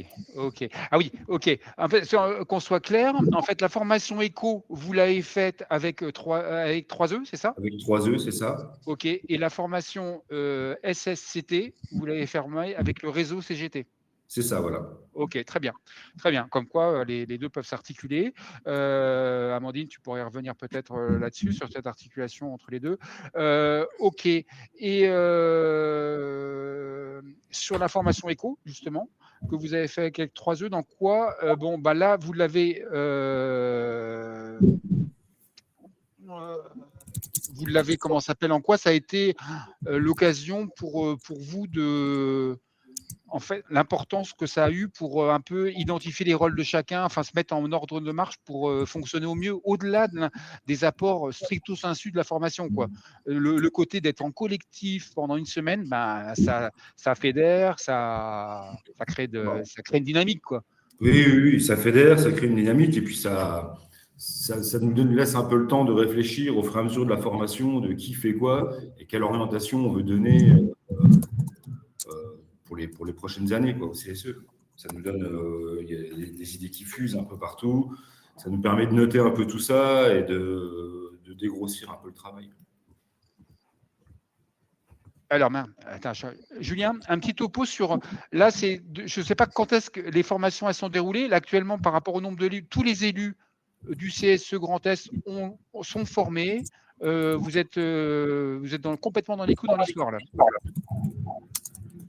Ah oui, ok. En fait, qu'on soit clair, en fait, la formation éco, vous l'avez faite avec 3E, c'est ça? Avec 3E, c'est ça. Ok. Et la formation SSCT, vous l'avez fermée avec le réseau CGT? C'est ça, voilà. Ok, très bien. Très bien. Comme quoi, les deux peuvent s'articuler. Amandine, tu pourrais revenir peut-être là-dessus, sur cette articulation entre les deux. Ok. Et sur la formation éco, justement, que vous avez fait avec 3E, dans quoi là, vous l'avez comment ça s'appelle, en quoi ça a été l'occasion pour vous de, en fait, l'importance que ça a eu pour un peu identifier les rôles de chacun, enfin se mettre en ordre de marche pour fonctionner au mieux, au-delà des apports stricto sensu de la formation, quoi. Le côté d'être en collectif pendant une semaine, ça fédère, ça crée une dynamique, quoi. Oui, ça fédère, ça crée une dynamique et puis ça ça nous laisse un peu le temps de réfléchir au fur et à mesure de la formation, de qui fait quoi et quelle orientation on veut donner pour les prochaines années quoi, au CSE. Ça nous donne y a des idées qui fusent un peu partout. Ça nous permet de noter un peu tout ça et de dégrossir un peu le travail. Alors, attends, Julien, un petit topo sur. Là, je ne sais pas quand est-ce que les formations elles sont déroulées. Là, actuellement, par rapport au nombre d'élus, tous les élus du CSE Grand Est sont formés. Vous êtes complètement dans les clous dans l'histoire, là.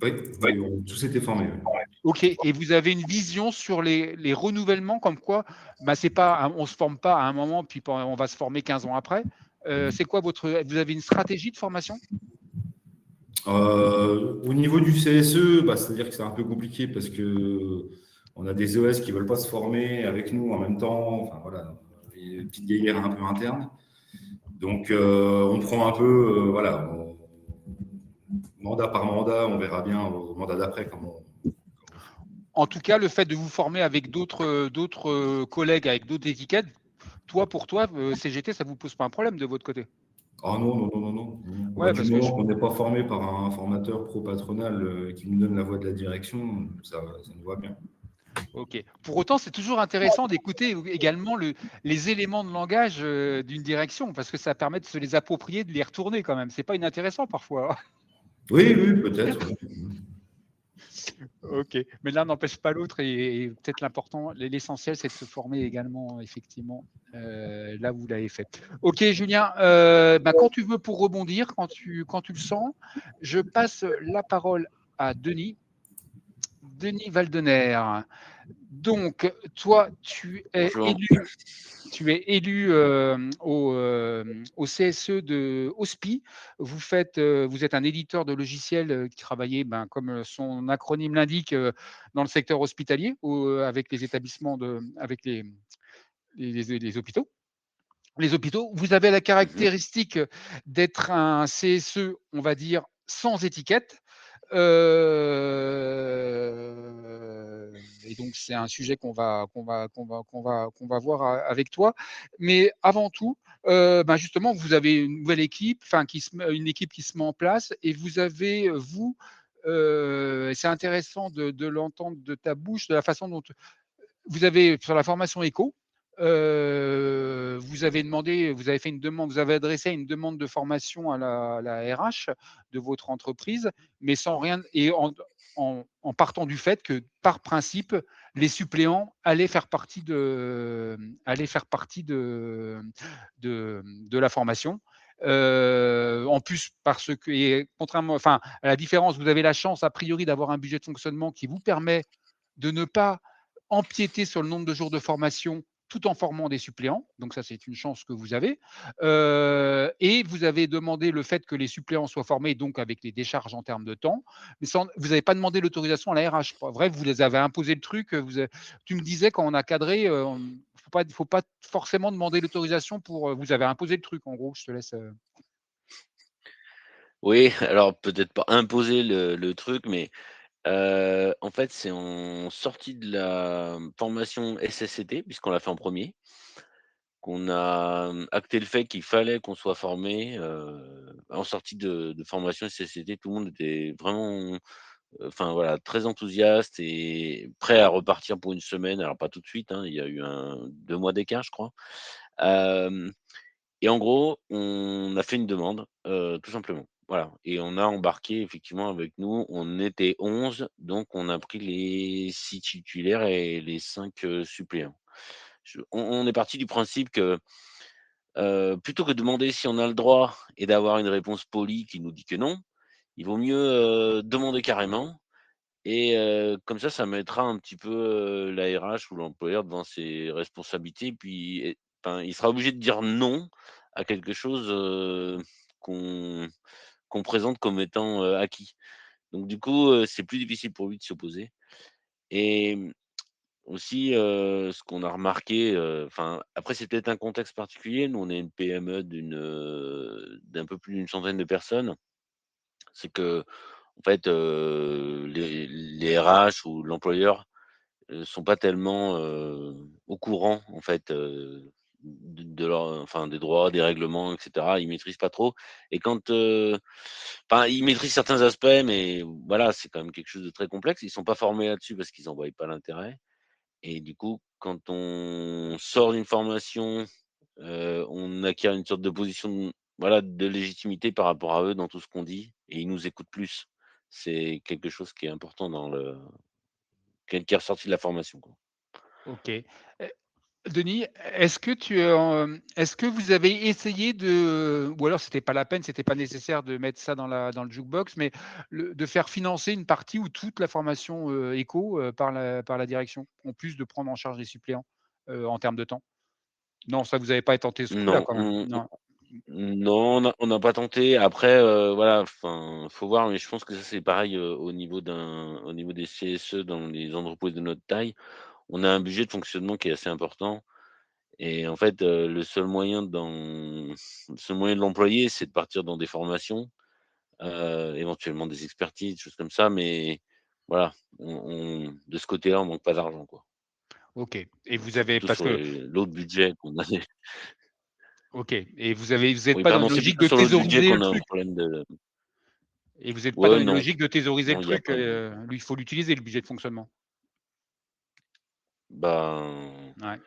Oui, oui, on a tous été formés. Oui. Ok, et vous avez une vision sur les renouvellements, comme quoi c'est pas, on ne se forme pas à un moment, puis on va se former 15 ans après. C'est quoi vous avez une stratégie de formation? Au niveau du CSE, c'est-à-dire que c'est un peu compliqué parce que on a des ES qui ne veulent pas se former avec nous en même temps. Enfin, voilà, des petites guéguerres un peu internes. Donc, on prend un peu, mandat par mandat, on verra bien au mandat d'après comment. En tout cas, le fait de vous former avec d'autres collègues, avec d'autres étiquettes, pour toi, CGT, ça ne vous pose pas un problème de votre côté? Ah non, non, non, non, non. Ouais, Du parce que moment qu'on n'est pas formé par un formateur pro-patronal qui nous donne la voie de la direction, ça nous va bien. Ok. Pour autant, c'est toujours intéressant d'écouter également les éléments de langage d'une direction, parce que ça permet de se les approprier, de les retourner quand même. C'est pas inintéressant parfois. Oui, oui, peut-être. Ok. Mais l'un n'empêche pas l'autre, et peut-être l'essentiel, c'est de se former également, effectivement. Là, vous l'avez fait. Ok, Julien. Quand tu veux pour rebondir, quand tu le sens, je passe la parole à Denis. Denis Valdener. Donc, toi, Bonjour. tu es élu au CSE de OSPI. Vous êtes un éditeur de logiciels qui travaillait, comme son acronyme l'indique, dans le secteur hospitalier, avec les établissements, avec les hôpitaux. Les hôpitaux, vous avez la Mhm. caractéristique d'être un CSE, on va dire, sans étiquette. Et donc, c'est un sujet qu'on va voir avec toi. Mais avant tout, justement, vous avez une nouvelle équipe, une équipe qui se met en place, et vous avez, c'est intéressant de l'entendre de ta bouche, de la façon dont vous avez, sur la formation éco, vous avez fait une demande, vous avez adressé une demande de formation à la RH de votre entreprise, mais sans rien, et en partant du fait que, par principe, les suppléants allaient faire partie de la formation. En plus, parce que, et contrairement, enfin, à la différence, vous avez la chance, a priori, d'avoir un budget de fonctionnement qui vous permet de ne pas empiéter sur le nombre de jours de formation tout en formant des suppléants. Donc ça, c'est une chance que vous avez. Et vous avez demandé le fait que les suppléants soient formés, donc avec les décharges en termes de temps. Mais vous n'avez pas demandé l'autorisation à la RH. Vrai, vous les avez imposé le truc. Tu me disais, quand on a cadré, faut pas forcément demander l'autorisation pour. Vous avez imposé le truc, en gros. Je te laisse. Oui, alors peut-être pas imposer le truc, mais en fait, c'est en sortie de la formation SSCT, puisqu'on l'a fait en premier, qu'on a acté le fait qu'il fallait qu'on soit formé. En sortie de formation SSCT, tout le monde était vraiment, enfin voilà, très enthousiaste et prêt à repartir pour une semaine. Alors pas tout de suite, hein, il y a eu 2 mois d'écart, je crois. Hem Et en gros, on a fait une demande, tout simplement. Voilà, et on a embarqué effectivement avec nous, on était 11, donc on a pris les 6 titulaires et les 5 suppléants. On est parti du principe que, plutôt que de demander si on a le droit et d'avoir une réponse polie qui nous dit que non, il vaut mieux, demander carrément, et comme ça mettra un petit peu, la RH ou l'employeur devant ses responsabilités, puis enfin, il sera obligé de dire non à quelque chose, qu'on qu'on présente comme étant, acquis. Donc du coup, c'est plus difficile pour lui de s'opposer, et aussi, ce qu'on a remarqué, enfin, après c'est peut-être un contexte particulier. Nous, on est une PME d'un peu plus d'une centaine de personnes. C'est que en fait, les RH ou l'employeur sont pas tellement, au courant en fait, des droits, des règlements, etc. Ils maîtrisent pas trop. Et ils maîtrisent certains aspects, mais voilà, c'est quand même quelque chose de très complexe. Ils sont pas formés là-dessus parce qu'ils en voient pas l'intérêt. Et du coup, quand on sort d'une formation, on acquiert une sorte de position de légitimité par rapport à eux dans tout ce qu'on dit et ils nous écoutent plus. C'est quelque chose qui est important qui est ressorti de la formation, quoi. OK. Denis, est-ce que vous avez essayé ou alors c'était pas la peine, c'était pas nécessaire de mettre ça dans le jukebox, mais de faire financer une partie ou toute la formation, éco, par la direction, en plus de prendre en charge les suppléants, en termes de temps? Non, ça vous avez pas tenté ce coup-là Non, quand même? Non. non, on n'a pas tenté. Après, voilà, enfin, faut voir, mais je pense que ça, c'est pareil, au niveau des CSE dans les entreprises de notre taille. On a un budget de fonctionnement qui est assez important et en fait, le seul moyen de l'employer, c'est de partir dans des formations, éventuellement des expertises, des choses comme ça, mais voilà, de ce côté-là, on manque pas d'argent, quoi. OK, et vous C'est avez plutôt parce sur que l'autre budget qu'on a. OK, et vous êtes Oui, pas dans pardon, une c'est logique plutôt de sur l'autre budget thésauriser le qu'on a un truc? problème de Et vous êtes pas dans ouais, une non, logique de thésauriser le non, il y a truc, pas de lui, il faut l'utiliser le budget de fonctionnement? ben, Ouais.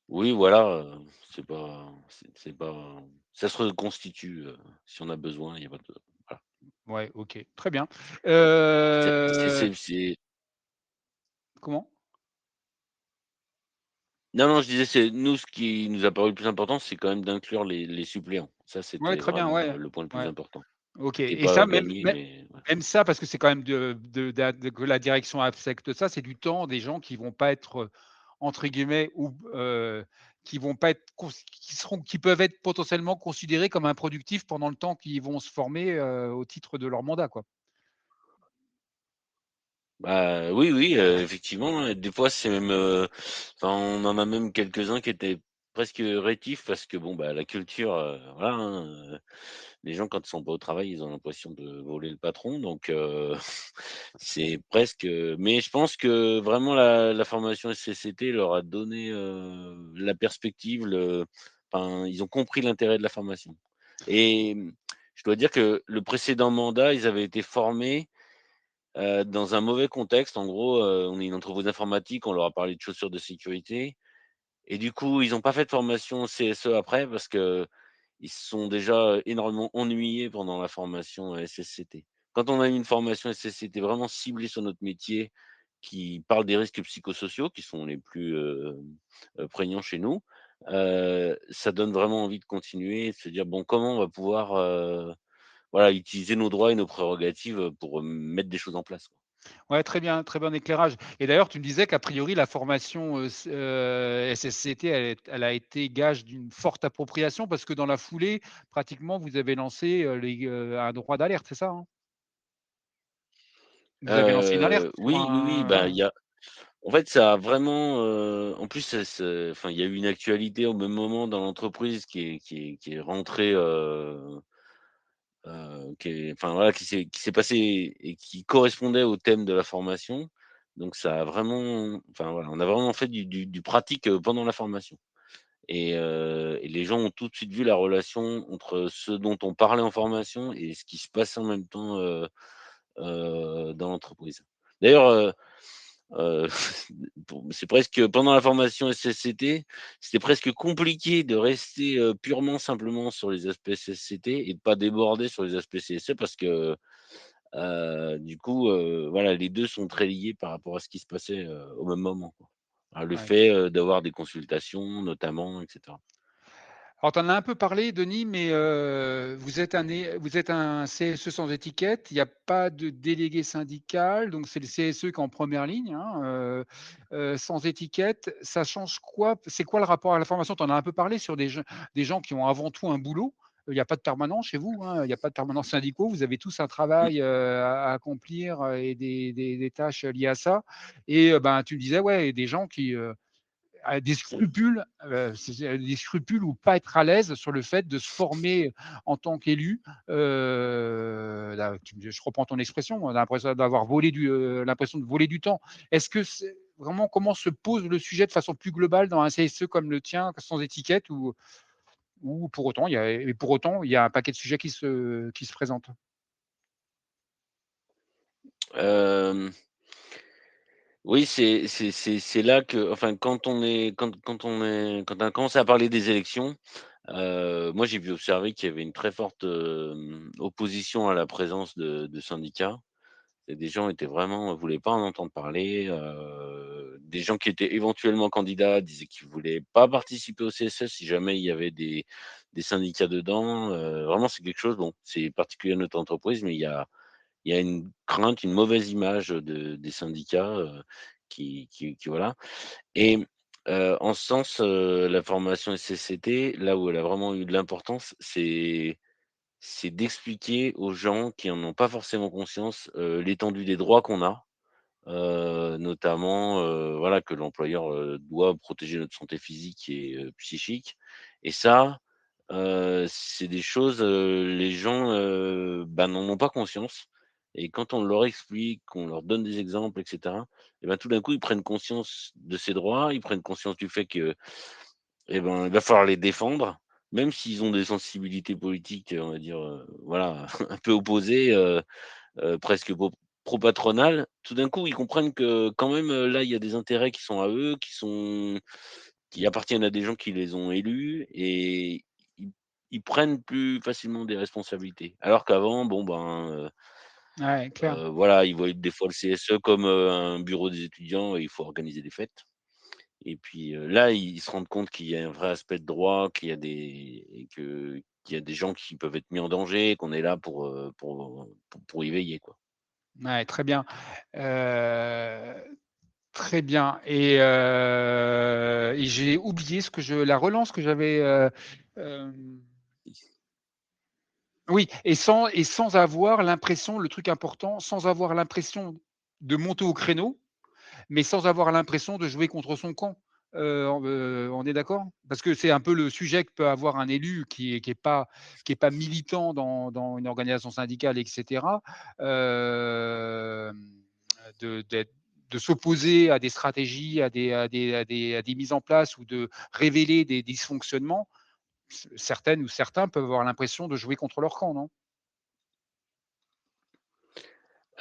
oui, voilà, c'est pas ça se reconstitue, si on a besoin, il y a pas de voilà. Ouais, OK, très bien. C'est Comment? non, non, je disais, c'est nous, ce qui nous a paru le plus important, c'est quand même d'inclure les suppléants. Ça, Ouais, c'était très bien, vraiment, ouais, le point le plus ouais, important, OK, qui est et pas ça gagné, mais ouais. même ça parce que c'est quand même que la direction accepte ça, c'est du temps des gens qui vont pas être, entre guillemets ou qui vont pas être qui peuvent être potentiellement considérés comme improductifs pendant le temps qu'ils vont se former, au titre de leur mandat, quoi. Bah, oui, oui, effectivement, hein, des fois, c'est même, enfin, on en a même quelques-uns qui étaient presque rétifs parce que bon, bah, la culture, voilà, hein, les gens quand ils sont pas au travail, ils ont l'impression de voler le patron donc c'est presque, mais je pense que vraiment la formation SCCT leur a donné, la perspective, ils ont compris l'intérêt de la formation et je dois dire que le précédent mandat, ils avaient été formés dans un mauvais contexte. En gros, on est une entreprise informatique, on leur a parlé de chaussures de sécurité et du coup, ils ont pas fait de formation CSE après parce qu'ils se sont déjà énormément ennuyés pendant la formation, SSCT. Quand on a une formation SSCT vraiment ciblée sur notre métier, qui parle des risques psychosociaux qui sont les plus, prégnants chez nous, ça donne vraiment envie de continuer et de se dire: «Bon, comment on va pouvoir, voilà, utiliser nos droits et nos prérogatives, pour, mettre des choses en place, quoi». Ouais, très bien éclairage, et d'ailleurs, tu me disais qu'a priori, la formation, SSCT, elle a été gage d'une forte appropriation parce que dans la foulée, pratiquement, vous avez lancé, un droit d'alerte, c'est ça, hein? Vous avez lancé une alerte sur Oui, oui, oui, bah, il un y a en fait, ça a vraiment, en plus, enfin, il y a eu une actualité au même moment dans l'entreprise qui est rentrée, enfin, voilà, qui s'est passée et qui correspondait au thème de la formation. Donc ça a vraiment enfin, voilà, on a vraiment fait du pratique, pendant la formation et les gens ont tout de suite vu la relation entre ce dont on parlait en formation et ce qui se passait en même temps, dans l'entreprise. D'ailleurs, Heu, c'est presque pendant la formation SSCT, c'était presque compliqué de rester, purement simplement sur les aspects SSCT et de pas déborder sur les aspects CSE parce que, du coup, voilà, les 2 sont très liés par rapport à ce qui se passait, au même moment, quoi. Le ouais. fait, d'avoir des consultations notamment et cetera. Alors, tu en as un peu parlé, Denis, mais vous êtes un CSE sans étiquette. Il n'y a pas de délégué syndical, donc c'est le CSE qui est en première ligne, hein, sans étiquette. Ça change quoi? C'est quoi le rapport à la formation? Tu en as un peu parlé sur des gens qui ont avant tout un boulot. Il n'y a pas de permanent chez vous, hein, il n'y a pas de permanents syndicaux. Vous avez tous un Mmh, travail, à accomplir, et des tâches liées à ça, et ben, tu me disais, ouais, des gens qui, des scrupules, des scrupules ou pas être à l'aise sur le fait de se former en tant qu'élu. Là, je reprends ton expression, on a l'impression d'avoir volé l'impression de voler du temps. Est-ce que vraiment comment se pose le sujet de façon plus globale dans un CSE comme le tien, sans étiquette ou pour autant, il y a un paquet de sujets qui se présentent? Hem, oui, c'est là que enfin, quand on a commencé à parler des élections, moi, j'ai pu observer qu'il y avait une très forte, opposition à la présence de syndicats. Et des gens étaient vraiment voulaient pas en entendre parler, des gens qui étaient éventuellement candidats disaient qu'ils voulaient pas participer au CSE si jamais il y avait des syndicats dedans, vraiment c'est quelque chose bon, c'est particulier à notre entreprise, mais il y a une crainte, une mauvaise image, des syndicats, qui voilà et en ce sens, la formation SCCT, là où elle a vraiment eu de l'importance, c'est d'expliquer aux gens qui en ont pas forcément conscience, l'étendue des droits qu'on a, notamment, voilà, que l'employeur, doit protéger notre santé physique et psychique et ça, c'est des choses, les gens, bah, n'en ont pas conscience et quand on leur explique, qu'on leur donne des exemples et cetera et ben, tout d'un coup, ils prennent conscience de ces droits, ils prennent conscience du fait que et ben, il va falloir les défendre, même s'ils ont des sensibilités politiques, on va dire, voilà, un peu opposées, presque pro-patronales. Tout d'un coup, ils comprennent que quand même, là, il y a des intérêts qui sont à eux, qui appartiennent à des gens qui les ont élus et ils ils prennent plus facilement des responsabilités. Alors qu'avant, bon, ben, Ouais, clair. voilà, ils voyaient des fois le CSE comme, un bureau des étudiants et il faut organiser des fêtes. Et puis, là, ils se rendent compte qu'il y a un vrai aspect de droit, qu'il y a des gens qui peuvent être mis en danger, qu'on est là pour y veiller, quoi. Ouais, très bien. Heu, Très bien et j'ai oublié la relance que j'avais, hem oui et sans avoir l'impression, le truc important, sans avoir l'impression de monter au créneau, mais sans avoir l'impression de jouer contre son camp. On est d'accord? Parce que c'est un peu le sujet que peut avoir un élu qui est pas militant dans une organisation syndicale et cetera, de s'opposer à des stratégies, à des mises en place ou de révéler des dysfonctionnements. Certaines ou certains peuvent avoir l'impression de jouer contre leur camp, non?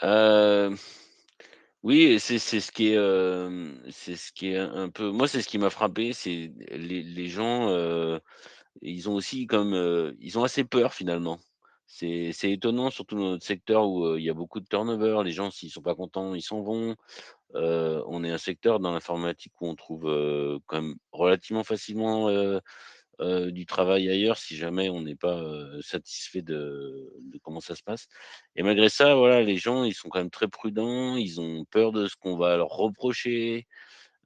Hem, oui et c'est ce qui est un peu moi, c'est ce qui m'a frappé, c'est les gens, ils ont aussi comme, ils ont assez peur finalement. C'est étonnant surtout dans notre secteur où, il y a beaucoup de turnover. Les gens s'ils sont pas contents, ils s'en vont. On est un secteur dans l'informatique où on trouve, quand même relativement facilement, du travail ailleurs si jamais on n'est pas, satisfait de comment ça se passe et malgré ça, voilà, les gens, ils sont quand même très prudents, ils ont peur de ce qu'on va leur reprocher,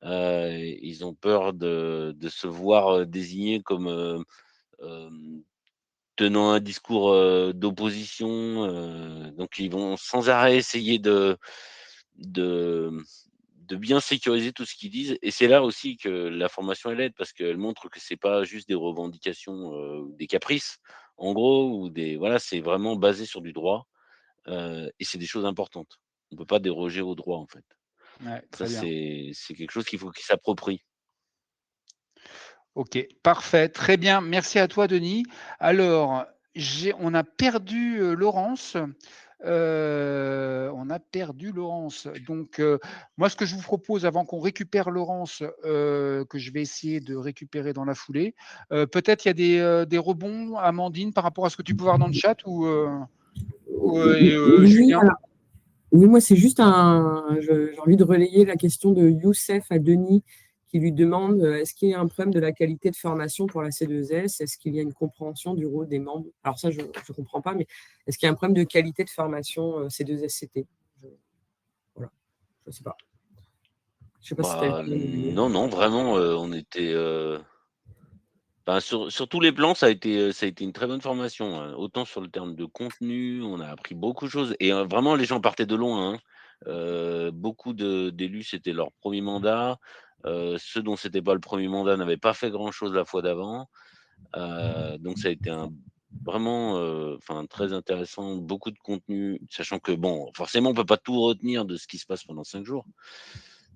ils ont peur de se voir, désignés comme, tenant un discours, d'opposition, donc ils vont sans arrêt essayer de de bien sécuriser tout ce qu'ils disent et c'est là aussi que la formation elle aide parce qu'elle montre que c'est pas juste des revendications, ou des caprices en gros ou des voilà, c'est vraiment basé sur du droit, et c'est des choses importantes. On peut pas déroger au droit en fait. Ouais, Ça très bien. c'est quelque chose qu'il faut qu'ils s'approprient. OK, parfait, très bien. Merci à toi, Denis. Alors, on a perdu, Laurence. On a perdu Laurence. Donc, moi, ce que je vous propose avant qu'on récupère Laurence, que je vais essayer de récupérer dans la foulée, peut-être il y a des rebonds, Amandine, par rapport à ce que tu peux voir dans le chat ou Oui, Julien? alors, oui, moi, c'est juste j'ai envie de relayer la question de Youssef à Denis qui lui demande est-ce qu'il y a un problème de la qualité de formation pour la C2S? Est-ce qu'il y a une compréhension du rôle des membres? Alors, ça, je ne comprends pas, mais est-ce qu'il y a un problème de qualité de formation C2SCT? Je, voilà, je ne sais pas. Je ne sais pas si tu as eu Bah, le temps. non, non, vraiment, on était, enfin, sur tous les plans, ça a été une très bonne formation, autant sur le terme de contenu, on a appris beaucoup de choses et vraiment les gens partaient de loin, hein. Beaucoup d'élus, c'était leur premier mandat, ceux dont c'était pas le premier mandat n'avaient pas fait grand chose la fois d'avant, donc ça a été un vraiment, enfin très intéressant, beaucoup de contenu, sachant que bon, forcément on peut pas tout retenir de ce qui se passe pendant 5 jours.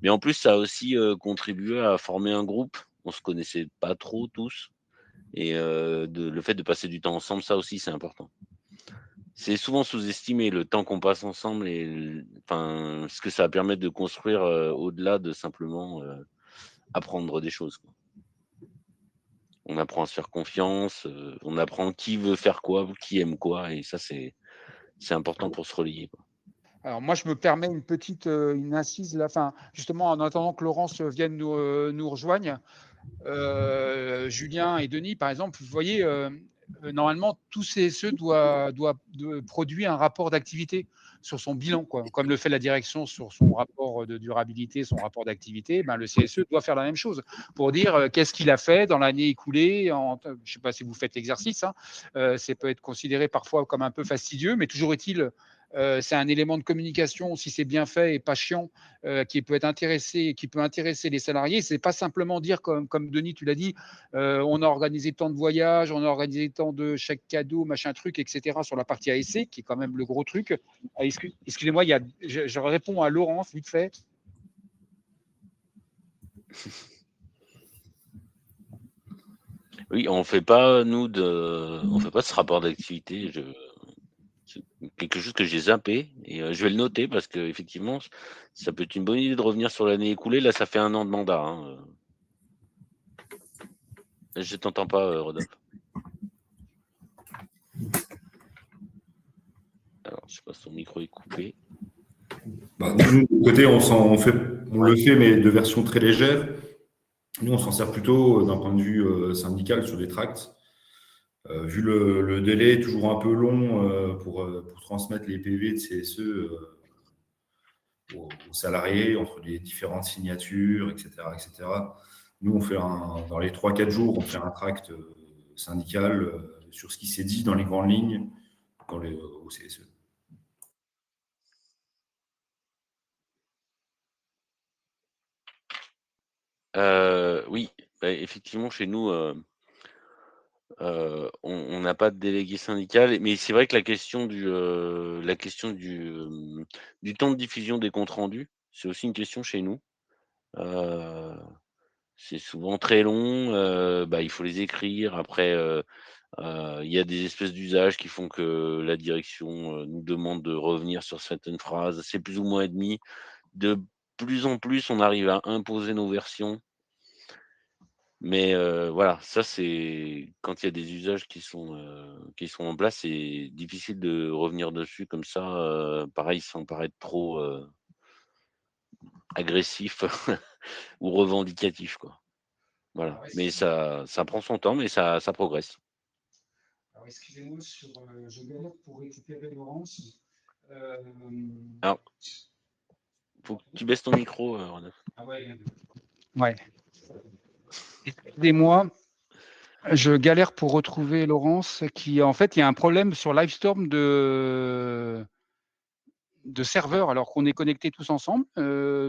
Mais en plus, ça a aussi contribué à former un groupe. On se connaissait pas trop tous. Et le fait de passer du temps ensemble, ça aussi, c'est important. C'est souvent sous-estimé le temps qu'on passe ensemble et enfin, ce que ça va permettre de construire au-delà de simplement apprendre des choses, quoi. On apprend à se faire confiance, on apprend qui veut faire quoi, qui aime quoi, et ça, c'est important pour se relier, quoi. Alors moi, je me permets une petite une incise là, enfin, justement, en attendant que Laurence vienne nous rejoigne, Julien et Denis, par exemple, vous voyez, normalement, tout CSE doit produire un rapport d'activité sur son bilan, quoi. Comme le fait la direction sur son rapport de durabilité, son rapport d'activité, ben, le CSE doit faire la même chose pour dire qu'est-ce qu'il a fait dans l'année écoulée. Je ne sais pas si vous faites l'exercice, hein, ça peut être considéré parfois comme un peu fastidieux, mais toujours est-il, c'est un élément de communication, si c'est bien fait et pas chiant, qui peut intéresser les salariés. C'est pas simplement dire, comme Denis, tu l'as dit, on a organisé tant de voyages, on a organisé tant de chèques cadeaux, machin truc, etc. sur la partie ASC, qui est quand même le gros truc. Excusez-moi, je réponds à Laurence, vite fait. Oui, on fait pas ce rapport d'activité. C'est quelque chose que j'ai zappé et je vais le noter parce que effectivement, ça peut être une bonne idée de revenir sur l'année écoulée. Là, ça fait 1 an de mandat, hein. Je t'entends pas, Rodolphe. Alors, je sais pas si ton micro est coupé. Bah, nous, de notre côté, on le fait, mais de version très légère. Nous, on s'en sert plutôt d'un point de vue syndical sur des tracts. Vu le délai toujours un peu long pour transmettre les PV de CSE aux salariés, entre les différentes signatures, etc., etc. Nous, on fait dans les 3-4 jours, on fait un tract syndical sur ce qui s'est dit dans les grandes lignes au CSE. Oui, bah, effectivement, chez nous, on n'a pas de délégué syndical, mais c'est vrai que la question du temps de diffusion des comptes rendus, c'est aussi une question chez nous. Heu, c'est souvent très long, bah, il faut les écrire. Après, il y a des espèces d'usages qui font que la direction, nous demande de revenir sur certaines phrases. C'est plus ou moins admis. De plus en plus, on arrive à imposer nos versions. Mais voilà, ça c'est quand il y a des usages qui sont en place, c'est difficile de revenir dessus comme ça, pareil, sans paraître trop, agressif ou revendicatif, quoi. Voilà, Alors, mais ça prend son temps, mais ça progresse. excusez-moi, je galère pour récupérer Laurence. Alors, faut que tu baisses ton micro, Rodolphe. Ah ouais. Ouais. Excusez-moi, je galère pour retrouver Laurence, en fait, il y a un problème sur Livestorm de serveur, alors qu'on est connectés tous ensemble,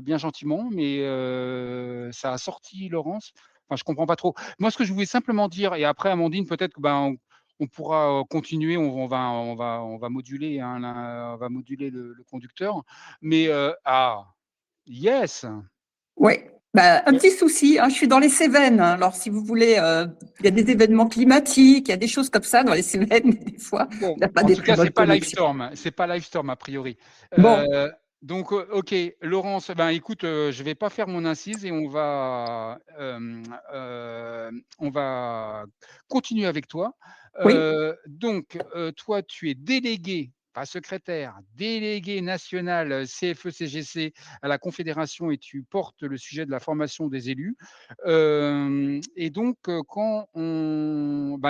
bien gentiment, mais ça a sorti Laurence. Enfin, je comprends pas trop. Moi, ce que je voulais simplement dire, et après, Amandine, peut-être que on pourra continuer, on va moduler, hein, on va moduler le conducteur. Mais yes. Oui, bah, un petit souci, hein, je suis dans les Cévennes. Alors, si vous voulez, il y a des événements climatiques, il y a des choses comme ça dans les Cévennes, des fois, Bon, il n'y a pas en des tout très cas, bonnes connexions. c'est pas Livestorm a priori. Bon, Donc, OK, Laurence, ben écoute, je vais pas faire mon incise et on va continuer avec toi. oui, Donc, toi, tu es délégué, pas secrétaire, délégué national CFE-CGC à la Confédération et tu portes le sujet de la formation des élus. Et donc,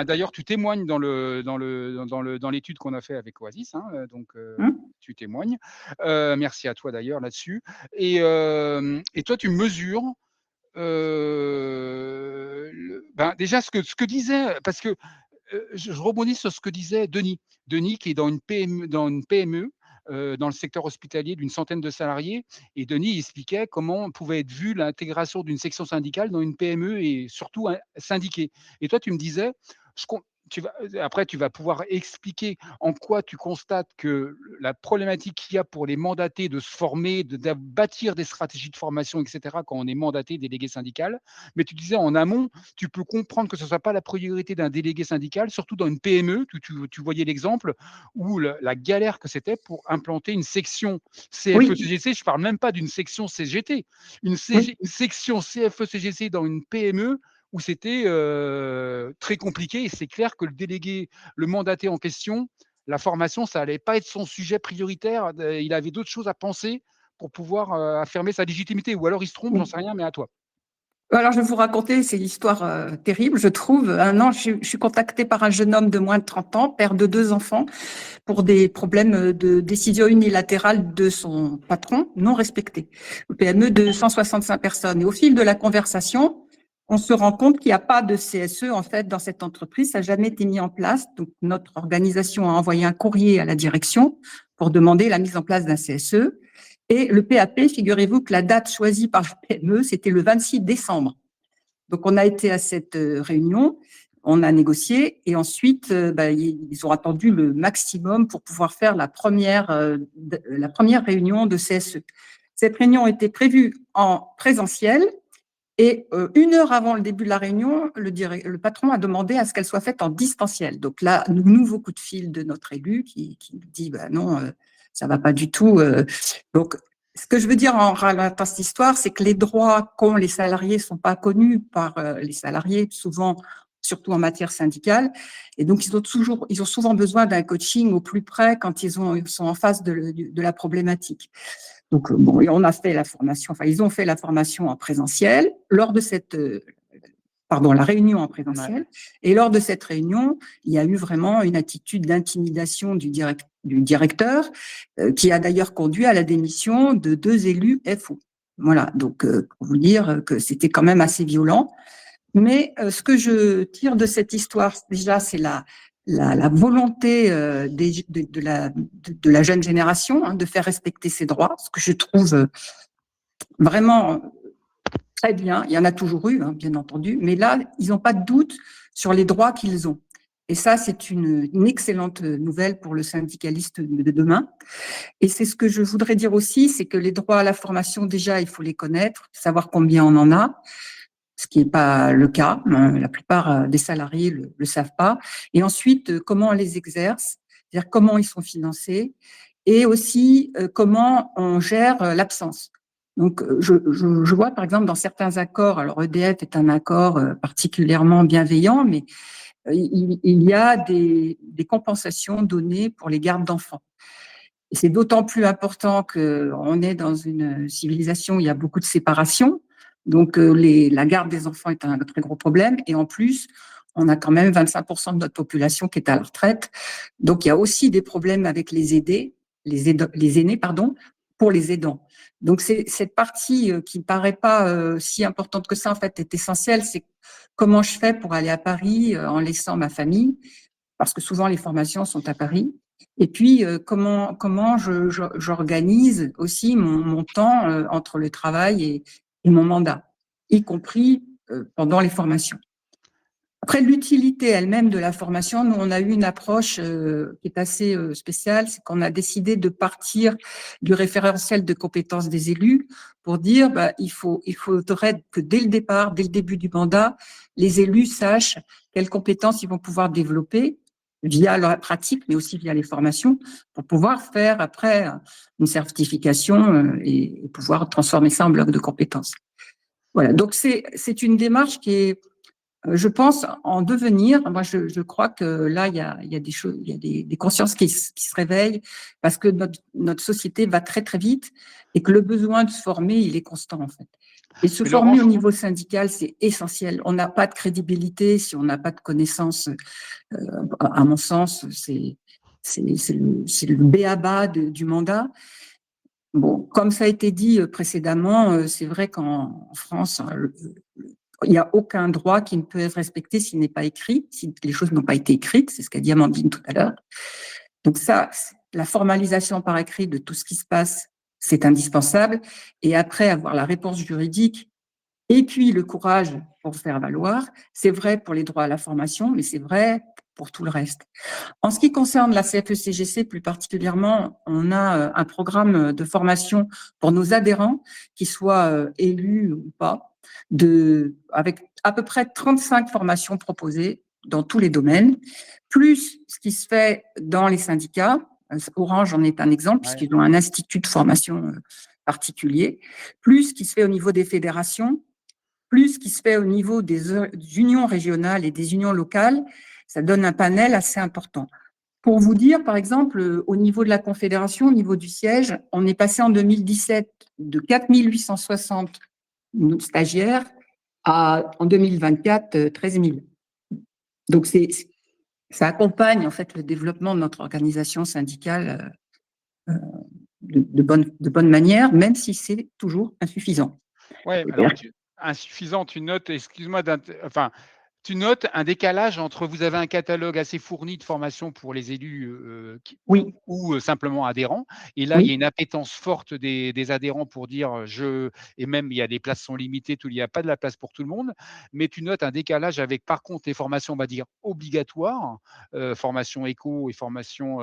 d'ailleurs, tu témoignes dans l'étude qu'on a fait avec Oasis, hein, donc hein, tu témoignes. Merci à toi d'ailleurs là-dessus. Et toi, tu mesures déjà ce que disait, parce que je rebondis sur ce que disait Denis. Denis qui est dans une PME dans le secteur hospitalier d'une centaine de salariés. Et Denis expliquait comment pouvait être vue l'intégration d'une section syndicale dans une PME et surtout syndiquée. Et toi, tu me disais, après, tu vas pouvoir expliquer en quoi tu constates que la problématique qu'il y a pour les mandatés de se former, de bâtir des stratégies de formation, et cetera, quand on est mandaté, délégué syndical. Mais tu disais en amont, tu peux comprendre que ce ne soit pas la priorité d'un délégué syndical, surtout dans une PME, tu voyais l'exemple, où la galère que c'était pour implanter une section Oui, CFE-CGC. Je ne parle même pas d'une section CGT. oui. Une section CFE-CGC dans une PME, où c'était très compliqué, et c'est clair que le mandaté en question, la formation, ça allait pas être son sujet prioritaire. Il avait d'autres choses à penser pour pouvoir affirmer sa légitimité. Ou alors il se trompe, j'en sais rien, mais à toi. Alors, je vais vous raconter, c'est une histoire terrible, je trouve. Un an, je suis contactée par un jeune homme de moins de 30 ans, père de 2 enfants, pour des problèmes de décision unilatérale de son patron non respecté. Le PME de 165 personnes. Et au fil de la conversation, on se rend compte qu'il n'y a pas de CSE, en fait, dans cette entreprise. Ça n'a jamais été mis en place. Donc, notre organisation a envoyé un courrier à la direction pour demander la mise en place d'un CSE. Et le PAP, figurez-vous que la date choisie par le PME, c'était le 26 décembre. Donc, on a été à cette réunion, on a négocié et ensuite, ils ont attendu le maximum pour pouvoir faire la première réunion de CSE. Cette réunion était prévue en présentiel et 1 heure avant le début de la réunion, le patron a demandé à ce qu'elle soit faite en distanciel. Donc là, nouveau coup de fil de notre élu qui nous dit non, ça va pas du tout. Donc, ce que je veux dire en relatant cette histoire, c'est que les droits qu'ont les salariés sont pas connus par les salariés, souvent, surtout en matière syndicale. Et donc, ils ont souvent besoin d'un coaching au plus près quand ils sont en face de la problématique. Donc, bon, et on a fait la formation, enfin, ils ont fait la formation en présentiel lors de la réunion en présentiel. Ouais. Et lors de cette réunion, il y a eu vraiment une attitude d'intimidation du directeur, qui a d'ailleurs conduit à la démission de 2 élus FO. Voilà. Donc, pour vous dire que c'était quand même assez violent. Mais ce que je tire de cette histoire, déjà, c'est la volonté de la jeune génération de faire respecter ses droits, ce que je trouve vraiment très bien. Il y en a toujours eu, bien entendu, mais là, ils n'ont pas de doute sur les droits qu'ils ont. Et ça, c'est une excellente nouvelle pour le syndicaliste de demain. Et c'est ce que je voudrais dire aussi, c'est que les droits à la formation, déjà, il faut les connaître, savoir combien on en a, ce qui n'est pas le cas. La plupart des salariés le savent pas. Et ensuite, comment on les exerce, c'est-à-dire comment ils sont financés, et aussi comment on gère l'absence. Donc, je vois par exemple dans certains accords, alors EDF est un accord particulièrement bienveillant, mais il y a des compensations données pour les gardes d'enfants. Et c'est d'autant plus important qu'on est dans une civilisation où il y a beaucoup de séparation. Donc, la garde des enfants est un très gros problème. Et en plus, on a quand même 25% de notre population qui est à la retraite. Donc, il y a aussi des problèmes avec les aînés, pour les aidants. Donc, c'est cette partie qui ne paraît pas si importante que ça, en fait, est essentielle. C'est comment je fais pour aller à Paris en laissant ma famille, parce que souvent les formations sont à Paris. Et puis, comment j'organise aussi mon temps entre le travail et mon mandat, y compris pendant les formations. Après, l'utilité elle-même de la formation, nous, on a eu une approche qui est assez spéciale, c'est qu'on a décidé de partir du référentiel de compétences des élus pour dire il faudrait que dès le départ, dès le début du mandat, les élus sachent quelles compétences ils vont pouvoir développer via leur pratique, mais aussi via les formations, pour pouvoir faire après une certification et pouvoir transformer ça en bloc de compétences. Voilà, donc c'est une démarche qui est, je pense, en devenir. Moi, je crois que là, il y a des choses, il y a des consciences qui se réveillent parce que notre société va très, très vite et que le besoin de se former, il est constant, en fait. Et se former au niveau syndical, c'est essentiel. On n'a pas de crédibilité si on n'a pas de connaissances. À mon sens, c'est le b.a.-ba du mandat. Bon, comme ça a été dit précédemment, c'est vrai qu'en France, il n'y a aucun droit qui ne peut être respecté s'il n'est pas écrit, si les choses n'ont pas été écrites, c'est ce qu'a dit Amandine tout à l'heure. Donc ça, la formalisation par écrit de tout ce qui se passe, c'est indispensable. Et après, avoir la réponse juridique et puis le courage pour faire valoir, c'est vrai pour les droits à la formation, mais c'est vrai pour tout le reste. En ce qui concerne la CFE-CGC plus particulièrement, on a un programme de formation pour nos adhérents, qu'ils soient élus ou pas, avec à peu près 35 formations proposées dans tous les domaines, plus ce qui se fait dans les syndicats. Orange en est un exemple, puisqu'ils ont un institut de formation particulier, plus ce qui se fait au niveau des fédérations, plus ce qui se fait au niveau des unions régionales et des unions locales. Ça donne un panel assez important. Pour vous dire, par exemple, au niveau de la Confédération, au niveau du siège, on est passé en 2017 de 4 860 stagiaires à, en 2024, 13 000. Donc, ça accompagne en fait le développement de notre organisation syndicale de bonne manière, même si c'est toujours insuffisant. Ouais, alors insuffisant, tu notes, excuse-moi, enfin, tu notes un décalage entre vous avez un catalogue assez fourni de formations pour les élus Oui, ou simplement adhérents. Et là, il y a oui, une appétence forte des adhérents pour dire et même il y a des places sont limitées, il n'y a pas de la place pour tout le monde. Mais tu notes un décalage avec, par contre, les formations, on va dire, obligatoires, formation éco et formation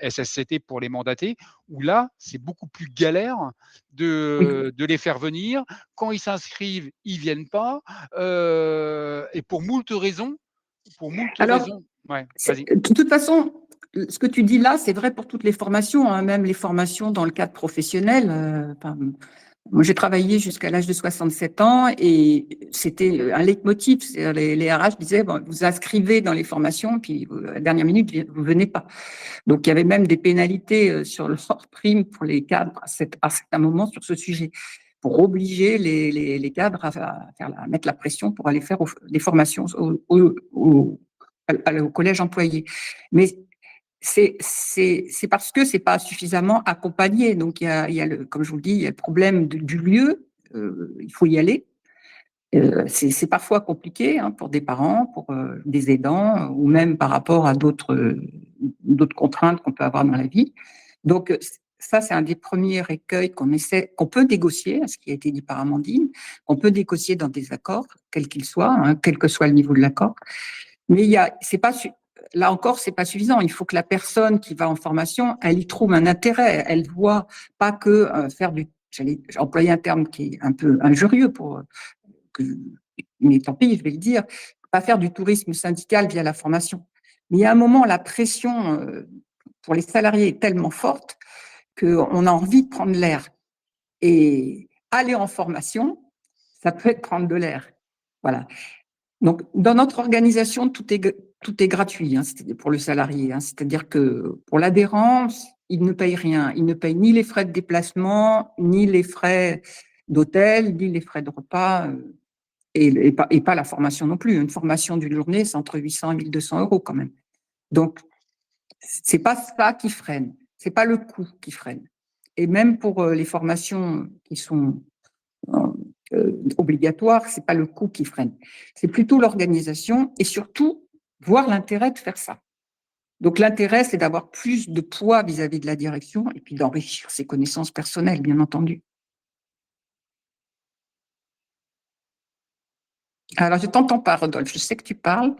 SSCT pour les mandatés, où là, c'est beaucoup plus galère oui. de les faire venir. Quand ils s'inscrivent, ils ne viennent pas. Et pour moult raisons, Alors, ouais, vas-y. de toute façon, ce que tu dis là, c'est vrai pour toutes les formations, hein, même les formations dans le cadre professionnel. Moi, j'ai travaillé jusqu'à l'âge de 67 ans et c'était un leitmotiv. Les RH disaient, bon, vous inscrivez dans les formations, puis à la dernière minute, vous venez pas. Donc, il y avait même des pénalités sur leur prime pour les cadres à certains moments sur ce sujet, pour obliger les cadres à mettre la pression pour aller faire des formations au collège employé. Mais c'est parce que c'est pas suffisamment accompagné. Donc, il y a comme je vous le dis, il y a le problème du lieu. Il faut y aller. C'est parfois compliqué hein, pour des parents, pour des aidants, ou même par rapport à d'autres contraintes qu'on peut avoir dans la vie. Donc, ça, c'est un des premiers écueils qu'on peut négocier, ce qui a été dit par Amandine, qu'on peut négocier dans des accords, quels qu'ils soient, hein, quel que soit le niveau de l'accord. Mais c'est pas, là encore, c'est pas suffisant. Il faut que la personne qui va en formation, elle y trouve un intérêt. Elle voit pas que faire j'ai employé un terme qui est un peu injurieux mais tant pis, je vais le dire, pas faire du tourisme syndical via la formation. Mais il y a un moment, la pression pour les salariés est tellement forte qu'on a envie de prendre l'air. Et aller en formation, ça peut être prendre de l'air. Voilà. Donc, dans notre organisation, tout est gratuit hein, pour le salarié. Hein, c'est-à-dire que pour l'adhérent, il ne paye rien. Il ne paye ni les frais de déplacement, ni les frais d'hôtel, ni les frais de repas, et pas la formation non plus. Une formation d'une journée, c'est entre 800 et 1200 euros quand même. Donc, c'est pas ça qui freine. C'est pas le coût qui freine. Et même pour les formations qui sont obligatoire, c'est pas le coût qui freine, c'est plutôt l'organisation et surtout voir l'intérêt de faire ça. Donc l'intérêt, c'est d'avoir plus de poids vis-à-vis de la direction et puis d'enrichir ses connaissances personnelles, bien entendu. Alors je t'entends pas, Rodolphe. Je sais que tu parles.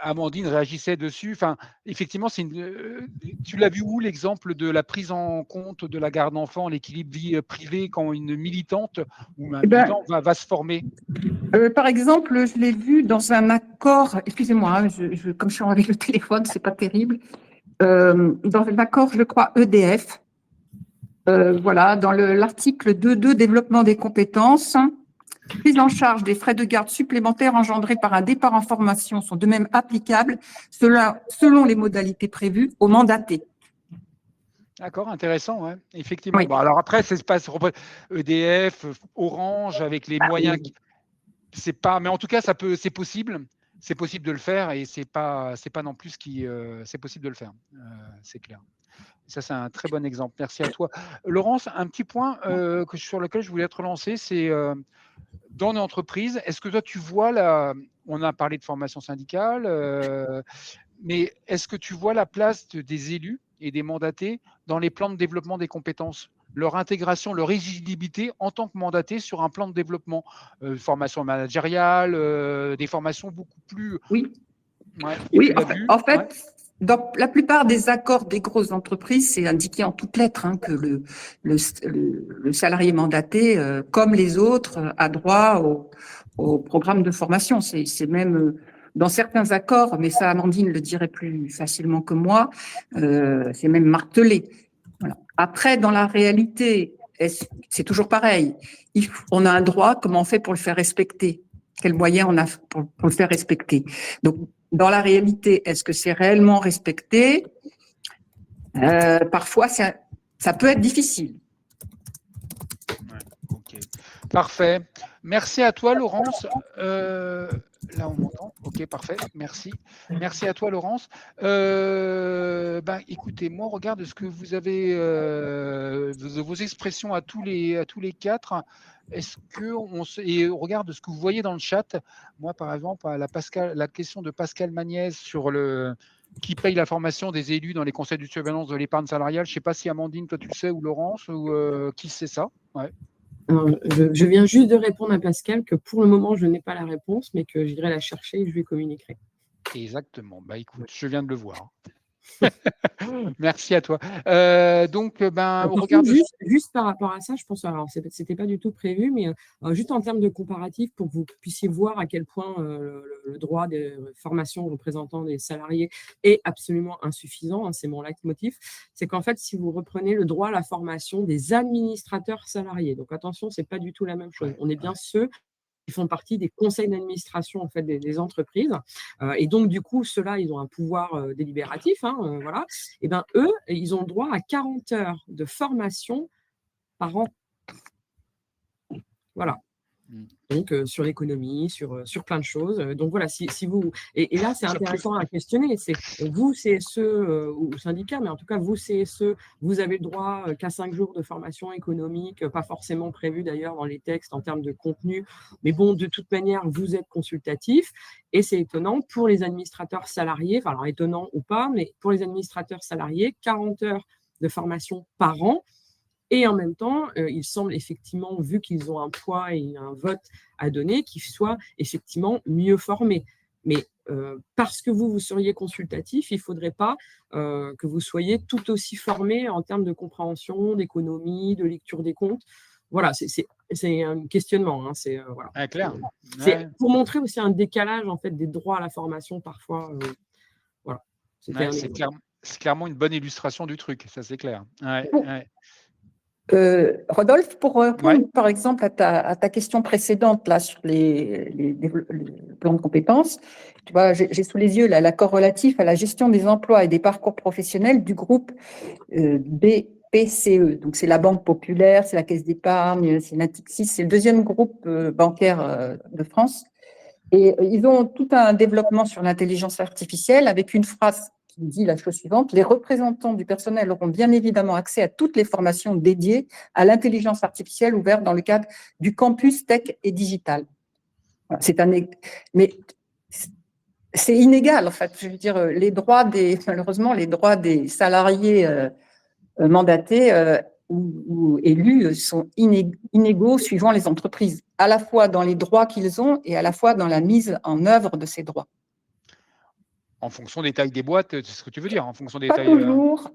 Amandine réagissait dessus. Enfin, effectivement, tu l'as vu où l'exemple de la prise en compte de la garde d'enfants, l'équilibre vie privée quand une militante ou un militant va se former? Par exemple, je l'ai vu dans un accord. Excusez-moi, hein, comme je suis avec le téléphone, c'est pas terrible. Dans un accord, je crois EDF. Voilà, dans l'article 2.2, développement des compétences. Prise en charge des frais de garde supplémentaires engendrés par un départ en formation sont de même applicables selon les modalités prévues aux mandatés. D'accord, intéressant, ouais, effectivement. Oui. Bon, alors après, ça se passe EDF, Orange, avec les moyens. C'est pas, mais en tout cas, c'est possible. C'est possible de le faire et c'est pas non plus c'est possible de le faire. C'est clair. Ça, c'est un très bon exemple. Merci à toi. Laurence, un petit point sur lequel je voulais te relancer, c'est dans l'entreprise, est-ce que toi, tu vois on a parlé de formation syndicale, mais est-ce que tu vois la place des élus et des mandatés dans les plans de développement des compétences leur intégration, leur éligibilité en tant que mandaté sur un plan de développement, formation managériale, des formations beaucoup plus. Oui. Ouais, Oui, tu l'as vu. en fait, Ouais. dans la plupart des accords des grosses entreprises, c'est indiqué en toutes lettres hein, que le salarié mandaté, comme les autres, a droit au programme de formation. C'est même dans certains accords, mais ça, Amandine le dirait plus facilement que moi, c'est même martelé. Voilà. Après, dans la réalité, c'est toujours pareil. On a un droit, comment on fait pour le faire respecter? Quels moyens on a pour le faire respecter? Donc, dans la réalité, est-ce que c'est réellement respecté? Parfois, ça peut être difficile. Ouais, ok. Parfait. Merci à toi, Laurence. Là, on m'entend. Ok, parfait. Merci. Merci à toi, Laurence. Écoutez, moi, on regarde ce que vous avez, vos expressions à tous les quatre. Est-ce que et on regarde ce que vous voyez dans le chat. Moi, par exemple, à la question de Pascal Magnès sur qui paye la formation des élus dans les conseils de surveillance de l'épargne salariale. Je ne sais pas si Amandine, toi, tu le sais, ou Laurence, ou qui sait ça. Ouais. Alors, je viens juste de répondre à Pascal que pour le moment, je n'ai pas la réponse, mais que j'irai la chercher et je lui communiquerai. Exactement. Bah, écoute, je viens de le voir. Merci à toi. On regarde. Juste par rapport à ça, je pense, alors c'était pas du tout prévu, mais juste en termes de comparatif, pour que vous puissiez voir à quel point le droit de formation représentant des salariés est absolument insuffisant, hein, c'est mon leitmotiv, c'est qu'en fait, si vous reprenez le droit à la formation des administrateurs salariés, donc attention, c'est pas du tout la même chose. On est bien ceux qui font partie des conseils d'administration en fait des entreprises, et donc du coup ceux-là ils ont un pouvoir délibératif, hein, voilà. Et ben eux ils ont droit à 40 heures de formation par an, voilà. Donc sur l'économie, sur plein de choses. Donc voilà, si vous et là c'est intéressant à questionner. C'est vous CSE ou syndicat, mais en tout cas vous CSE, vous avez le droit qu'à 5 jours de formation économique, pas forcément prévu d'ailleurs dans les textes en termes de contenu. Mais bon, de toute manière, vous êtes consultatif et c'est étonnant pour les administrateurs salariés. Enfin, alors étonnant ou pas, mais pour les administrateurs salariés, 40 heures de formation par an. Et en même temps, il semble effectivement, vu qu'ils ont un poids et un vote à donner, qu'ils soient effectivement mieux formés. Mais parce que vous seriez consultatif, il ne faudrait pas que vous soyez tout aussi formé en termes de compréhension, d'économie, de lecture des comptes. Voilà, c'est un questionnement. Hein, voilà. Ah, clair. C'est pour montrer aussi un décalage en fait, des droits à la formation parfois. Voilà. C'est clairement une bonne illustration du truc, ça c'est clair. Ouais, Bon. ouais. Rodolphe, pour répondre par exemple à ta question précédente là, sur les plans de compétences, tu vois, j'ai sous les yeux là, l'accord relatif à la gestion des emplois et des parcours professionnels du groupe BPCE. Donc, c'est la Banque Populaire, c'est la Caisse d'épargne, c'est Natixis, c'est le deuxième groupe bancaire de France. Et ils ont tout un développement sur l'intelligence artificielle avec une phrase qui dit la chose suivante: les représentants du personnel auront bien évidemment accès à toutes les formations dédiées à l'intelligence artificielle ouvertes dans le cadre du campus tech et digital. Mais c'est inégal, en fait. Je veux dire, malheureusement, les droits des salariés mandatés ou élus sont inégaux suivant les entreprises, à la fois dans les droits qu'ils ont et à la fois dans la mise en œuvre de ces droits. En fonction des tailles des boîtes, c'est ce que tu veux dire, en fonction des pas tailles. Toujours.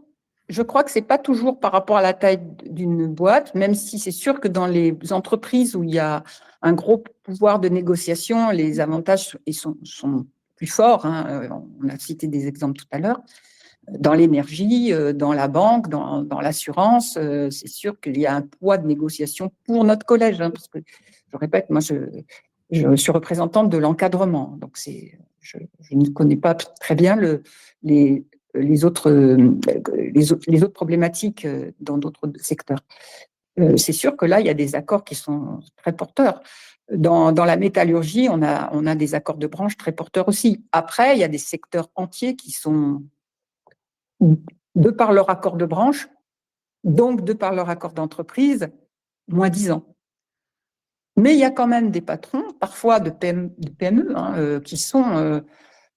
Je crois que c'est pas toujours par rapport à la taille d'une boîte, même si c'est sûr que dans les entreprises où il y a un gros pouvoir de négociation, les avantages sont plus forts. Hein. On a cité des exemples tout à l'heure. Dans l'énergie, dans la banque, dans l'assurance, c'est sûr qu'il y a un poids de négociation pour notre collège. Hein, parce que, je répète, moi, je suis représentante de l'encadrement. Donc, je ne connais pas très bien les autres problématiques dans d'autres secteurs. C'est sûr que là, il y a des accords qui sont très porteurs. Dans la métallurgie, on a des accords de branche très porteurs aussi. Après, il y a des secteurs entiers qui sont, de par leur accord de branche, donc de par leur accord d'entreprise, moins 10 ans. Mais il y a quand même des patrons, parfois de PME, qui sont,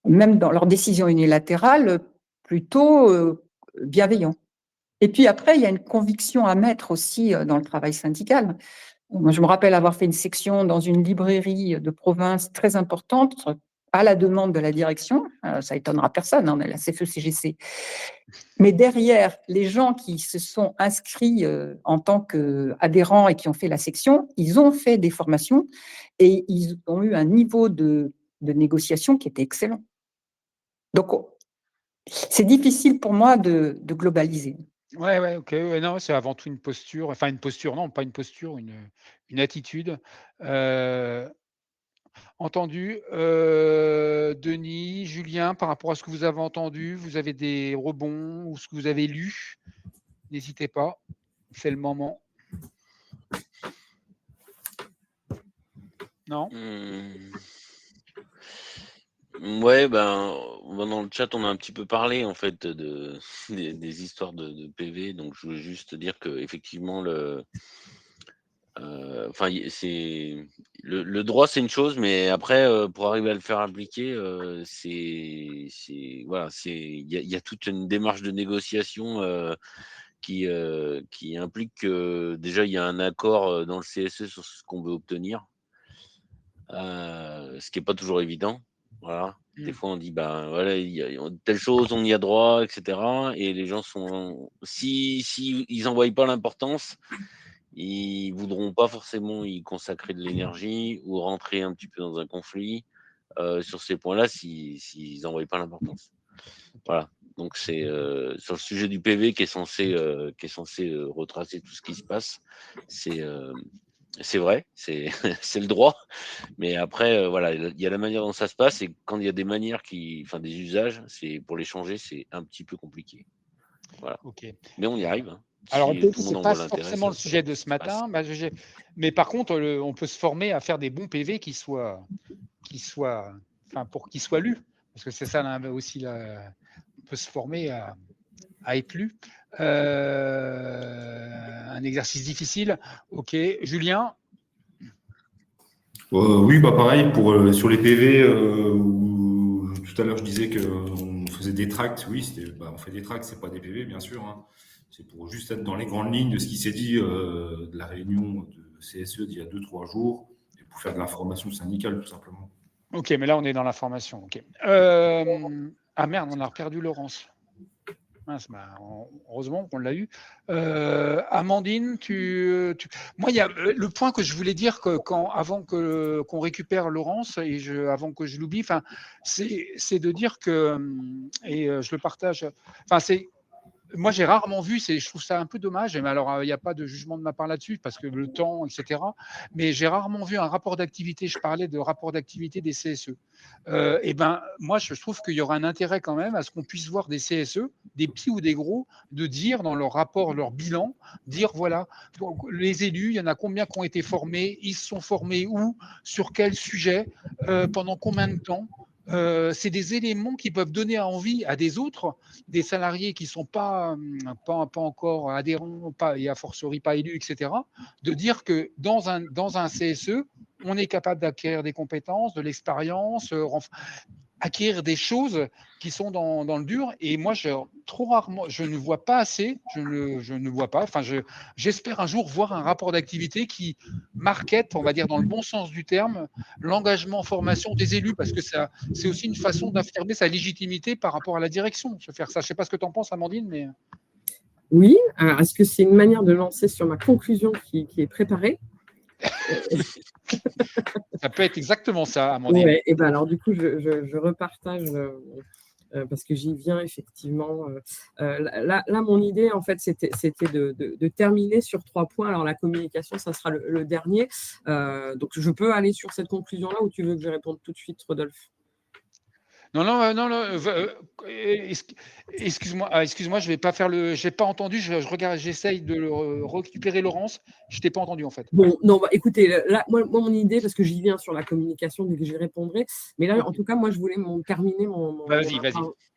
même dans leurs décisions unilatérales, plutôt bienveillants Et puis après, il y a une conviction à mettre aussi dans le travail syndical. Moi, je me rappelle avoir fait une section dans une librairie de province très importante à la demande de la direction. Ça étonnera personne, on est la CFE-CGC. Mais derrière, les gens qui se sont inscrits en tant qu'adhérents et qui ont fait la section, ils ont fait des formations et ils ont eu un niveau de négociation qui était excellent. Donc, c'est difficile pour moi de globaliser. Ouais, OK, ouais, non, c'est avant tout une posture, enfin une posture, non, pas une posture, une attitude. Heu, Entendu. Denis, Julien, par rapport à ce que vous avez entendu, vous avez des rebonds ou ce que vous avez lu? N'hésitez pas, c'est le moment. Non? Mmh. Ouais, dans le chat, on a un petit peu parlé en fait des histoires de PV, donc je voulais juste dire qu'effectivement enfin c'est le droit c'est une chose, mais après pour arriver à le faire appliquer, voilà, il y a toute une démarche de négociation qui implique que déjà il y a un accord dans le CSE sur ce qu'on veut obtenir. Ce qui est pas toujours évident, voilà. Des Mmh. fois, on dit: «Ben, voilà, il y a telle chose, on y a droit» et cetera et les gens sont si ils en voient pas l'importance, ils voudront pas forcément y consacrer de l'énergie ou rentrer un petit peu dans un conflit, sur ces points-là s'ils en voient pas l'importance. OK. Voilà, donc c'est, sur le sujet du PV qui est censé retracer tout ce qui se passe, c'est, c'est vrai, c'est c'est le droit. Mais après, voilà, il y a la manière dont ça se passe et quand il y a des manières enfin des usages, c'est pour les changer, c'est un petit peu compliqué. Voilà. OK. Mais on y arrive, hein. Alors, Si tout le monde c'est en pas voit l'intérêt, forcément le sujet de ce ça passe. matin, mais par contre, on peut se former à faire des bons PV enfin, pour qu'ils soient lus. Parce que c'est ça aussi, on peut se former à être lu. Un exercice difficile. OK. Julien? Oui, pareil, sur les PV, où tout à l'heure je disais qu'on faisait des tracts, oui, on fait des tracts, c'est pas des PV, bien sûr, hein. C'est pour juste être dans les grandes lignes de ce qui s'est dit de la réunion de CSE d'il y a 2-3 jours, et pour faire de l'information syndicale, tout simplement. OK, mais là, on est dans la formation. OK. Ah merde, on a perdu Laurence. Mince, heureusement qu'on l'a eu. Amandine, moi, il y a le point que je voulais dire avant qu'on récupère Laurence avant que je l'oublie, enfin, c'est de dire que, et je le partage, enfin, moi, j'ai rarement vu, je trouve ça un peu dommage, mais alors il n'y a pas de jugement de ma part là-dessus, parce que le temps, etc. Mais j'ai rarement vu un rapport d'activité, je parlais de rapport d'activité des CSE. Et ben, moi, je trouve qu'il y aura un intérêt quand même à ce qu'on puisse voir des CSE, des petits ou des gros, de dire dans leur rapport, leur bilan, dire voilà, donc, les élus, il y en a combien qui ont été formés, ils se sont formés où, sur quel sujet, pendant combien de temps. C'est des éléments qui peuvent donner envie à des autres, des salariés qui ne sont pas encore adhérents, et a fortiori pas élus, etc., de dire que dans un CSE, on est capable d'acquérir des compétences, de l'expérience, acquérir des choses qui sont dans le dur. Et moi, trop rarement, je ne vois pas assez, je ne vois pas, enfin, j'espère un jour voir un rapport d'activité qui market, on va dire dans le bon sens du terme, l'engagement en formation des élus, parce que c'est aussi une façon d'affirmer sa légitimité par rapport à la direction, se faire ça. Je ne sais pas ce que tu en penses, Amandine, mais… Oui, alors est-ce que c'est une manière de lancer sur ma conclusion qui est préparée? Ça peut être exactement ça, Amandine. Ouais, et ben alors du coup, je repartage parce que j'y viens effectivement. Là, mon idée, en fait, c'était de terminer sur 3 points. Alors, la communication, ça sera le dernier. Donc, je peux aller sur cette conclusion-là ou tu veux que je réponde tout de suite, Rodolphe? Non, non, non, non, excuse-moi, excuse-moi, je vais pas faire j'ai pas entendu, je regarde, j'essaye de récupérer Laurence. Je t'ai pas entendu en fait. Bon, non, écoutez, là, moi, mon idée, parce que j'y viens sur la communication, dès que j'y répondrai, mais là, en Ok. tout cas, moi, je voulais terminer Vas-y.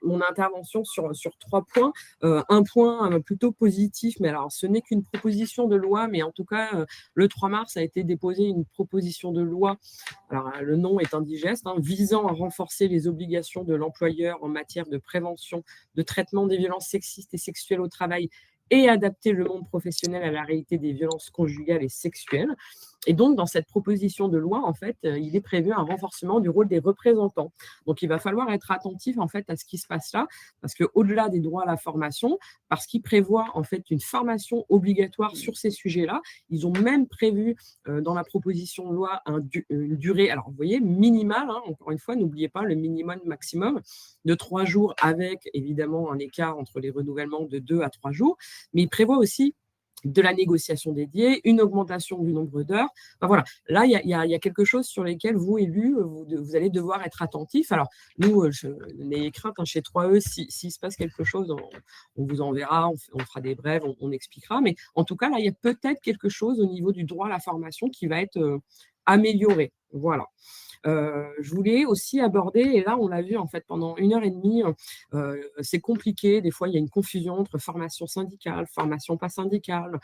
mon intervention sur 3 points. Un point plutôt positif, mais alors, ce n'est qu'une proposition de loi, mais en tout cas, le 3 mars a été déposée une proposition de loi, alors le nom est indigeste, hein, visant à renforcer les obligations de l'employeur en matière de prévention, de traitement des violences sexistes et sexuelles au travail et adapter le monde professionnel à la réalité des violences conjugales et sexuelles. Et donc, dans cette proposition de loi, en fait, il est prévu un renforcement du rôle des représentants. Donc, il va falloir être attentif, en fait, à ce qui se passe là, parce qu'au-delà des droits à la formation, parce qu'ils prévoient, en fait, une formation obligatoire sur ces sujets-là, ils ont même prévu, dans la proposition de loi, une durée, alors, vous voyez, minimale, hein, encore une fois, n'oubliez pas le minimum maximum de 3 jours, avec, évidemment, un écart entre les renouvellements de 2 à 3 jours, mais il prévoit aussi de la négociation dédiée, une augmentation du nombre d'heures. Enfin, voilà, là, il y a quelque chose sur lesquels vous, élus, vous allez devoir être attentifs. Alors, nous, n'ayez crainte, hein, chez 3E, s'il se passe quelque chose, on vous enverra, on fera des brèves, on expliquera. Mais en tout cas, là, il y a peut-être quelque chose au niveau du droit à la formation qui va être amélioré. Voilà. Je voulais aussi aborder, et là on l'a vu en fait pendant 1h30, c'est compliqué, des fois il y a une confusion entre formation syndicale, formation pas syndicale,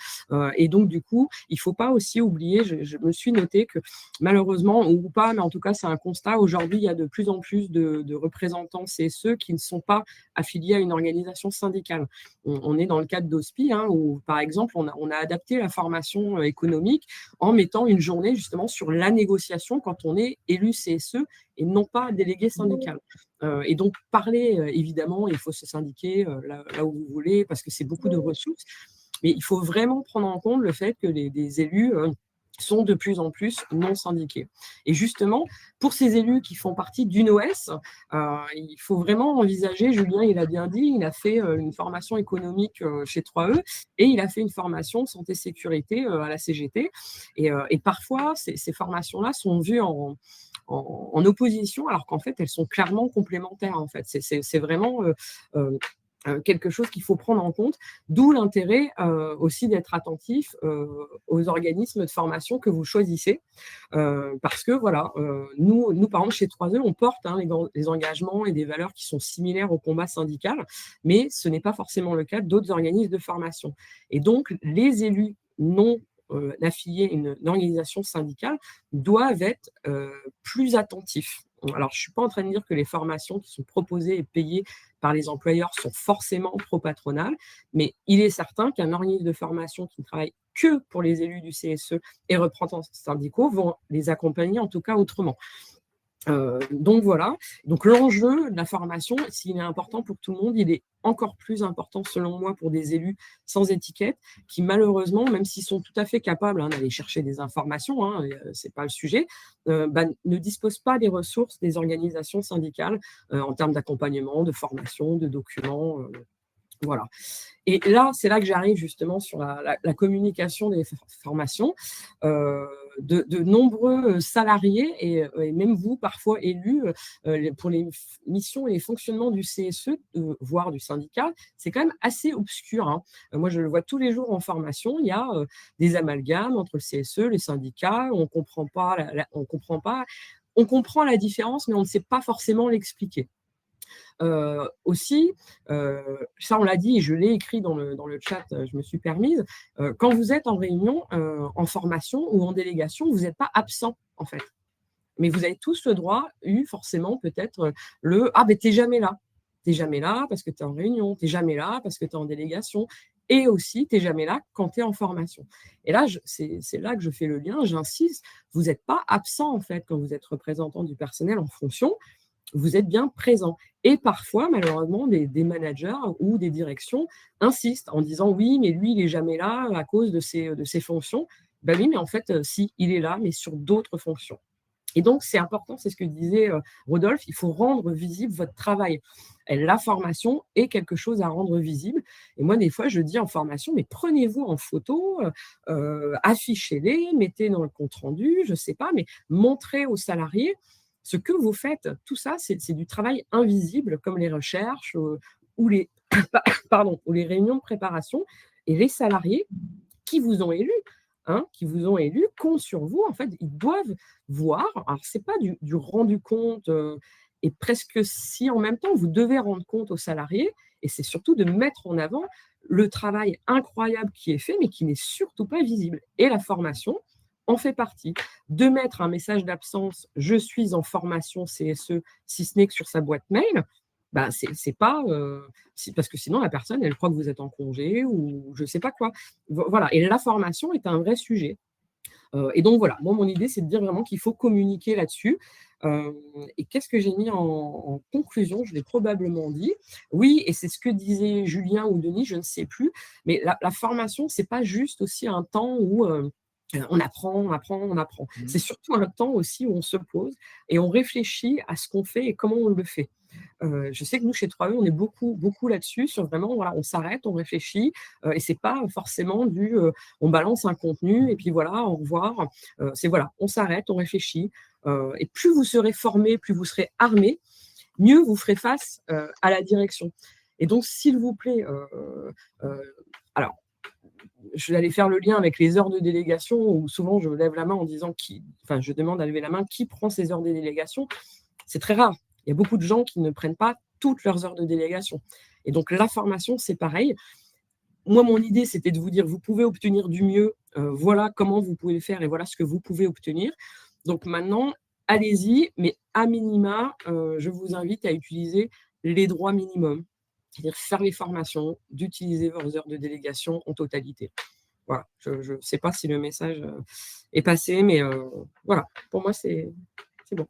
et donc du coup il ne faut pas aussi oublier, je me suis noté que malheureusement, ou pas, mais en tout cas c'est un constat, aujourd'hui il y a de plus en plus de représentants CSE qui ne sont pas affiliés à une organisation syndicale. On est dans le cadre d'OSPI, hein, où par exemple on a adapté la formation économique en mettant une journée justement sur la négociation quand on est élu CSE et non pas délégué syndical. Et donc, parler, évidemment, il faut se syndiquer là où vous voulez, parce que c'est beaucoup de ressources, mais il faut vraiment prendre en compte le fait que des élus sont de plus en plus non syndiqués. Et justement, pour ces élus qui font partie d'une OS, il faut vraiment envisager, Julien, il a bien dit, il a fait une formation économique chez 3E et il a fait une formation santé-sécurité à la CGT. Et parfois, ces formations-là sont vues en opposition, alors qu'en fait, elles sont clairement complémentaires. En fait, c'est vraiment quelque chose qu'il faut prendre en compte, d'où l'intérêt aussi d'être attentif aux organismes de formation que vous choisissez, parce que voilà, nous par exemple chez 3E, on porte les engagements et des valeurs qui sont similaires au combat syndical, mais ce n'est pas forcément le cas d'autres organismes de formation. Et donc, les élus non affiliés à une organisation syndicale doivent être plus attentifs. Alors, je ne suis pas en train de dire que les formations qui sont proposées et payées par les employeurs sont forcément pro-patronales, mais il est certain qu'un organisme de formation qui ne travaille que pour les élus du CSE et représentants syndicaux vont les accompagner, en tout cas autrement. Donc voilà, donc l'enjeu de la formation, s'il est important pour tout le monde, il est encore plus important selon moi pour des élus sans étiquette qui malheureusement, même s'ils sont tout à fait capables d'aller chercher des informations, c'est pas le sujet, ne disposent pas des ressources des organisations syndicales en termes d'accompagnement, de formation, de documents. Voilà. Et là, c'est là que j'arrive justement sur la communication des formations. De nombreux salariés et même vous, parfois élus, pour les missions et les fonctionnements du CSE, voire du syndicat, c'est quand même assez obscur, hein. Moi, je le vois tous les jours en formation, il y a des amalgames entre le CSE, les syndicats, on comprend pas, on comprend la différence, mais on ne sait pas forcément l'expliquer. Aussi, ça on l'a dit et je l'ai écrit dans le chat, je me suis permise, quand vous êtes en réunion, en formation ou en délégation, vous n'êtes pas absent en fait. Mais vous avez tous le droit, forcément peut-être ben t'es jamais là. T'es jamais là parce que tu es en réunion, t'es jamais là parce que tu es en délégation, et aussi t'es jamais là quand tu es en formation. Et là, c'est là que je fais le lien, j'insiste, vous n'êtes pas absent en fait quand vous êtes représentant du personnel en fonction, vous êtes bien présent. Et parfois, malheureusement, des managers ou des directions insistent en disant « oui, mais lui, il n'est jamais là à cause de ses fonctions ». Ben oui, mais en fait, si, il est là, mais sur d'autres fonctions. Et donc, c'est important, c'est ce que disait Rodolphe, il faut rendre visible votre travail. Et la formation est quelque chose à rendre visible. Et moi, des fois, je dis en formation, mais prenez-vous en photo, affichez-les, mettez dans le compte-rendu, je ne sais pas, mais montrez aux salariés ce que vous faites. Tout ça, c'est du travail invisible, comme les recherches ou les réunions de préparation. Et les salariés qui vous ont élus, comptent sur vous. En fait, ils doivent voir. Alors, ce n'est pas du rendu compte, et presque si en même temps, vous devez rendre compte aux salariés, et c'est surtout de mettre en avant le travail incroyable qui est fait, mais qui n'est surtout pas visible. Et la formation en fait partie. De mettre un message d'absence « Je suis en formation CSE », si ce n'est que sur sa boîte mail, bah, c'est pas, parce que sinon la personne, elle croit que vous êtes en congé ou je sais pas quoi. Voilà, et la formation est un vrai sujet. Et donc voilà, moi, mon idée, c'est de dire vraiment qu'il faut communiquer là-dessus. Et qu'est-ce que j'ai mis en conclusion? Je l'ai probablement dit. Oui, et c'est ce que disait Julien ou Denis, je ne sais plus, mais la formation, c'est pas juste aussi un temps où, on apprend, on apprend, on apprend. Mmh. C'est surtout un temps aussi où on se pose et on réfléchit à ce qu'on fait et comment on le fait. Je sais que nous, chez 3E, on est beaucoup, beaucoup là-dessus, sur vraiment, voilà, on s'arrête, on réfléchit, et c'est pas forcément on balance un contenu et puis voilà, au revoir. C'est voilà, on s'arrête, on réfléchit, et plus vous serez formé, plus vous serez armé, mieux vous ferez face, à la direction. Et donc, s'il vous plaît, alors, je vais aller faire le lien avec les heures de délégation où souvent je lève la main en disant je demande à lever la main, qui prend ces heures de délégation? C'est très rare. Il y a beaucoup de gens qui ne prennent pas toutes leurs heures de délégation. Et donc, la formation, c'est pareil. Moi, mon idée, c'était de vous dire, vous pouvez obtenir du mieux, voilà comment vous pouvez le faire et voilà ce que vous pouvez obtenir. Donc maintenant, allez-y, mais à minima, je vous invite à utiliser les droits minimums, c'est-à-dire faire les formations, d'utiliser vos heures de délégation en totalité. Voilà, je ne sais pas si le message est passé, mais voilà, pour moi, c'est bon.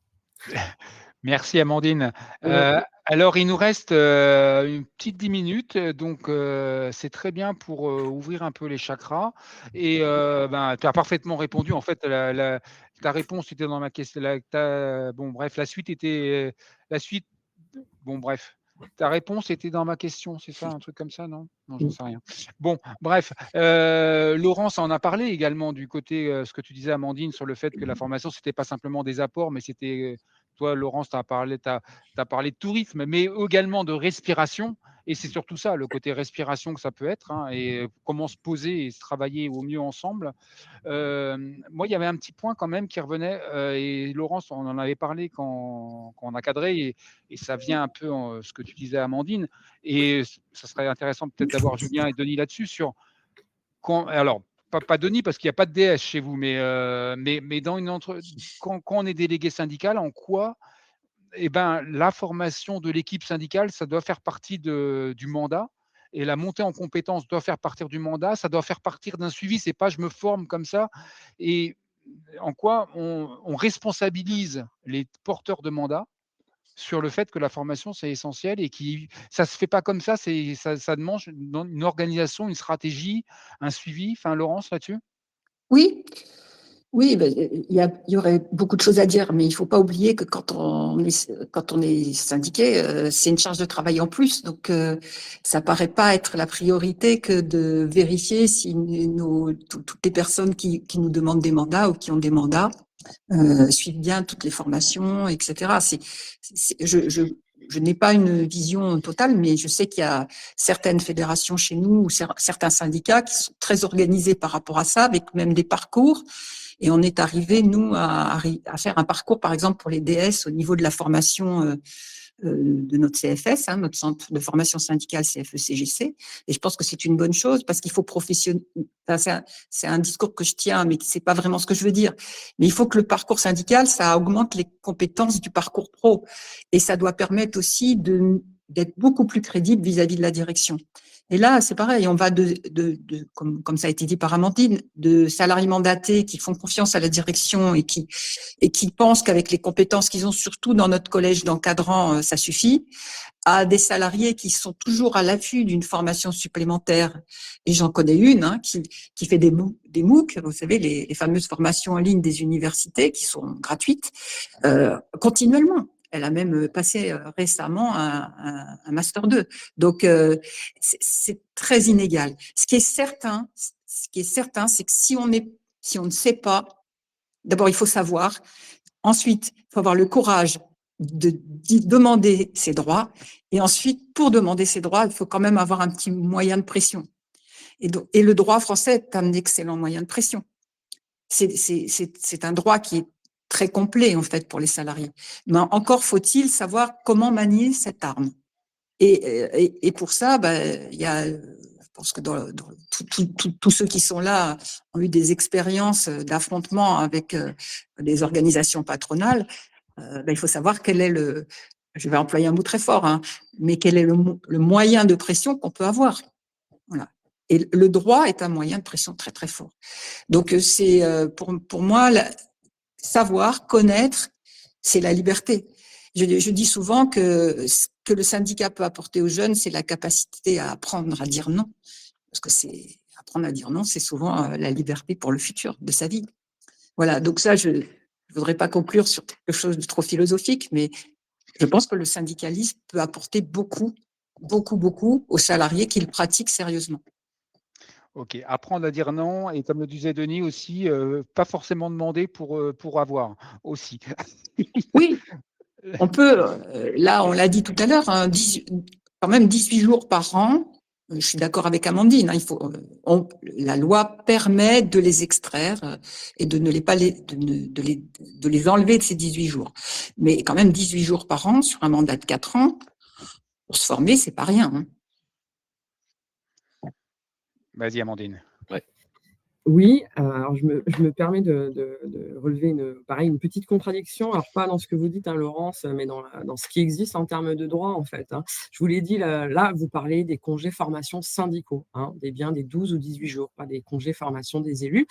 Merci Amandine. Ouais. Alors il nous reste, une petite 10 minutes, donc c'est très bien pour, ouvrir un peu les chakras et ben, tu as parfaitement répondu. En fait, ta réponse était dans ma question bon bref, la suite bon bref, ta réponse était dans ma question, c'est ça? Un truc comme ça, non? Non, j'en Mm. sais rien. Bon, bref, Laurence en a parlé également du côté, ce que tu disais Amandine sur le fait que la formation, c'était pas simplement des apports, mais c'était, toi Laurence, tu as parlé de tourisme, mais également de respiration et c'est surtout ça, le côté respiration que ça peut être, hein et comment se poser et se travailler au mieux ensemble. Moi, il y avait un petit point quand même qui revenait, et Laurence, on en avait parlé quand on a cadré et ça vient un peu en ce que tu disais Amandine et ça serait intéressant peut-être d'avoir Julien et Denis là-dessus sur quand alors pas Denis parce qu'il y a pas de DS chez vous, mais dans une quand on est délégué syndical, en quoi, et ben, la formation de l'équipe syndicale, ça doit faire partie du mandat et la montée en compétences doit faire partir du mandat, ça doit faire partir d'un suivi. C'est pas je me forme comme ça et en quoi on responsabilise les porteurs de mandat sur le fait que la formation, c'est essentiel et ça se fait pas comme ça, ça demande une organisation, une stratégie, un suivi. Enfin, Laurence, là-dessus? Oui, oui, ben, il y aurait beaucoup de choses à dire, mais il faut pas oublier que quand on est syndiqué, c'est une charge de travail en plus. Donc, ça paraît pas être la priorité que de vérifier si toutes les personnes qui nous demandent des mandats ou qui ont des mandats suivent bien toutes les formations, etc. Je n'ai pas une vision totale, mais je sais qu'il y a certaines fédérations chez nous ou certains syndicats qui sont très organisés par rapport à ça, avec même des parcours. Et on est arrivé, nous, à faire un parcours, par exemple, pour les DS au niveau de la formation de notre CFS, hein, notre centre de formation syndicale CFE-CGC. Et je pense que c'est une bonne chose parce qu'il faut professionnaliser. Enfin, c'est un discours que je tiens, mais c'est pas vraiment ce que je veux dire. Mais il faut que le parcours syndical, ça augmente les compétences du parcours pro. Et ça doit permettre aussi d'être beaucoup plus crédible vis-à-vis de la direction. Et là, c'est pareil, on va comme ça a été dit par Amandine, de salariés mandatés qui font confiance à la direction et qui pensent qu'avec les compétences qu'ils ont, surtout dans notre collège d'encadrants, ça suffit, à des salariés qui sont toujours à l'affût d'une formation supplémentaire. Et j'en connais une qui fait des MOOC, vous savez, les fameuses formations en ligne des universités qui sont gratuites, continuellement. Elle a même passé récemment un Master 2. Donc, c'est très inégal. Ce qui est certain, c'est que si on ne sait pas, d'abord, il faut savoir. Ensuite, il faut avoir le courage d'y demander ses droits. Et ensuite, pour demander ses droits, il faut quand même avoir un petit moyen de pression. Et le droit français est un excellent moyen de pression. C'est un droit qui est très complet, en fait, pour les salariés. Mais encore faut-il savoir comment manier cette arme. Et pour ça, il y a, je pense que tous ceux qui sont là ont eu des expériences d'affrontement avec les organisations patronales. Il faut savoir quel est je vais employer un mot très fort, hein, mais quel est le moyen de pression qu'on peut avoir. Voilà. Et le droit est un moyen de pression très, très fort. Donc, c'est pour moi, savoir, connaître, c'est la liberté. Je dis souvent que ce que le syndicat peut apporter aux jeunes, c'est la capacité à apprendre à dire non. Parce que c'est apprendre à dire non, c'est souvent la liberté pour le futur de sa vie. Voilà, donc ça, je ne voudrais pas conclure sur quelque chose de trop philosophique, mais je pense que le syndicalisme peut apporter beaucoup, beaucoup, beaucoup aux salariés qui le pratiquent sérieusement. Ok, apprendre à dire non et comme le disait Denis aussi, pas forcément demander pour avoir aussi. Oui, on peut, là, on l'a dit tout à l'heure, hein, quand même 18 jours par an. Je suis d'accord avec Amandine. Hein, la loi permet de les extraire et de ne les pas de les enlever de ces 18 jours. Mais quand même 18 jours par an sur un mandat de 4 ans pour se former, c'est pas rien. Hein. Vas-y, Amandine. Ouais. Oui, alors je me permets de relever une petite contradiction, alors pas dans ce que vous dites, hein, Laurence, mais dans ce qui existe en termes de droit, en fait. Hein. Je vous l'ai dit, là, vous parlez des congés formation syndicaux, hein, des 12 ou 18 jours, pas des congés formation des élus.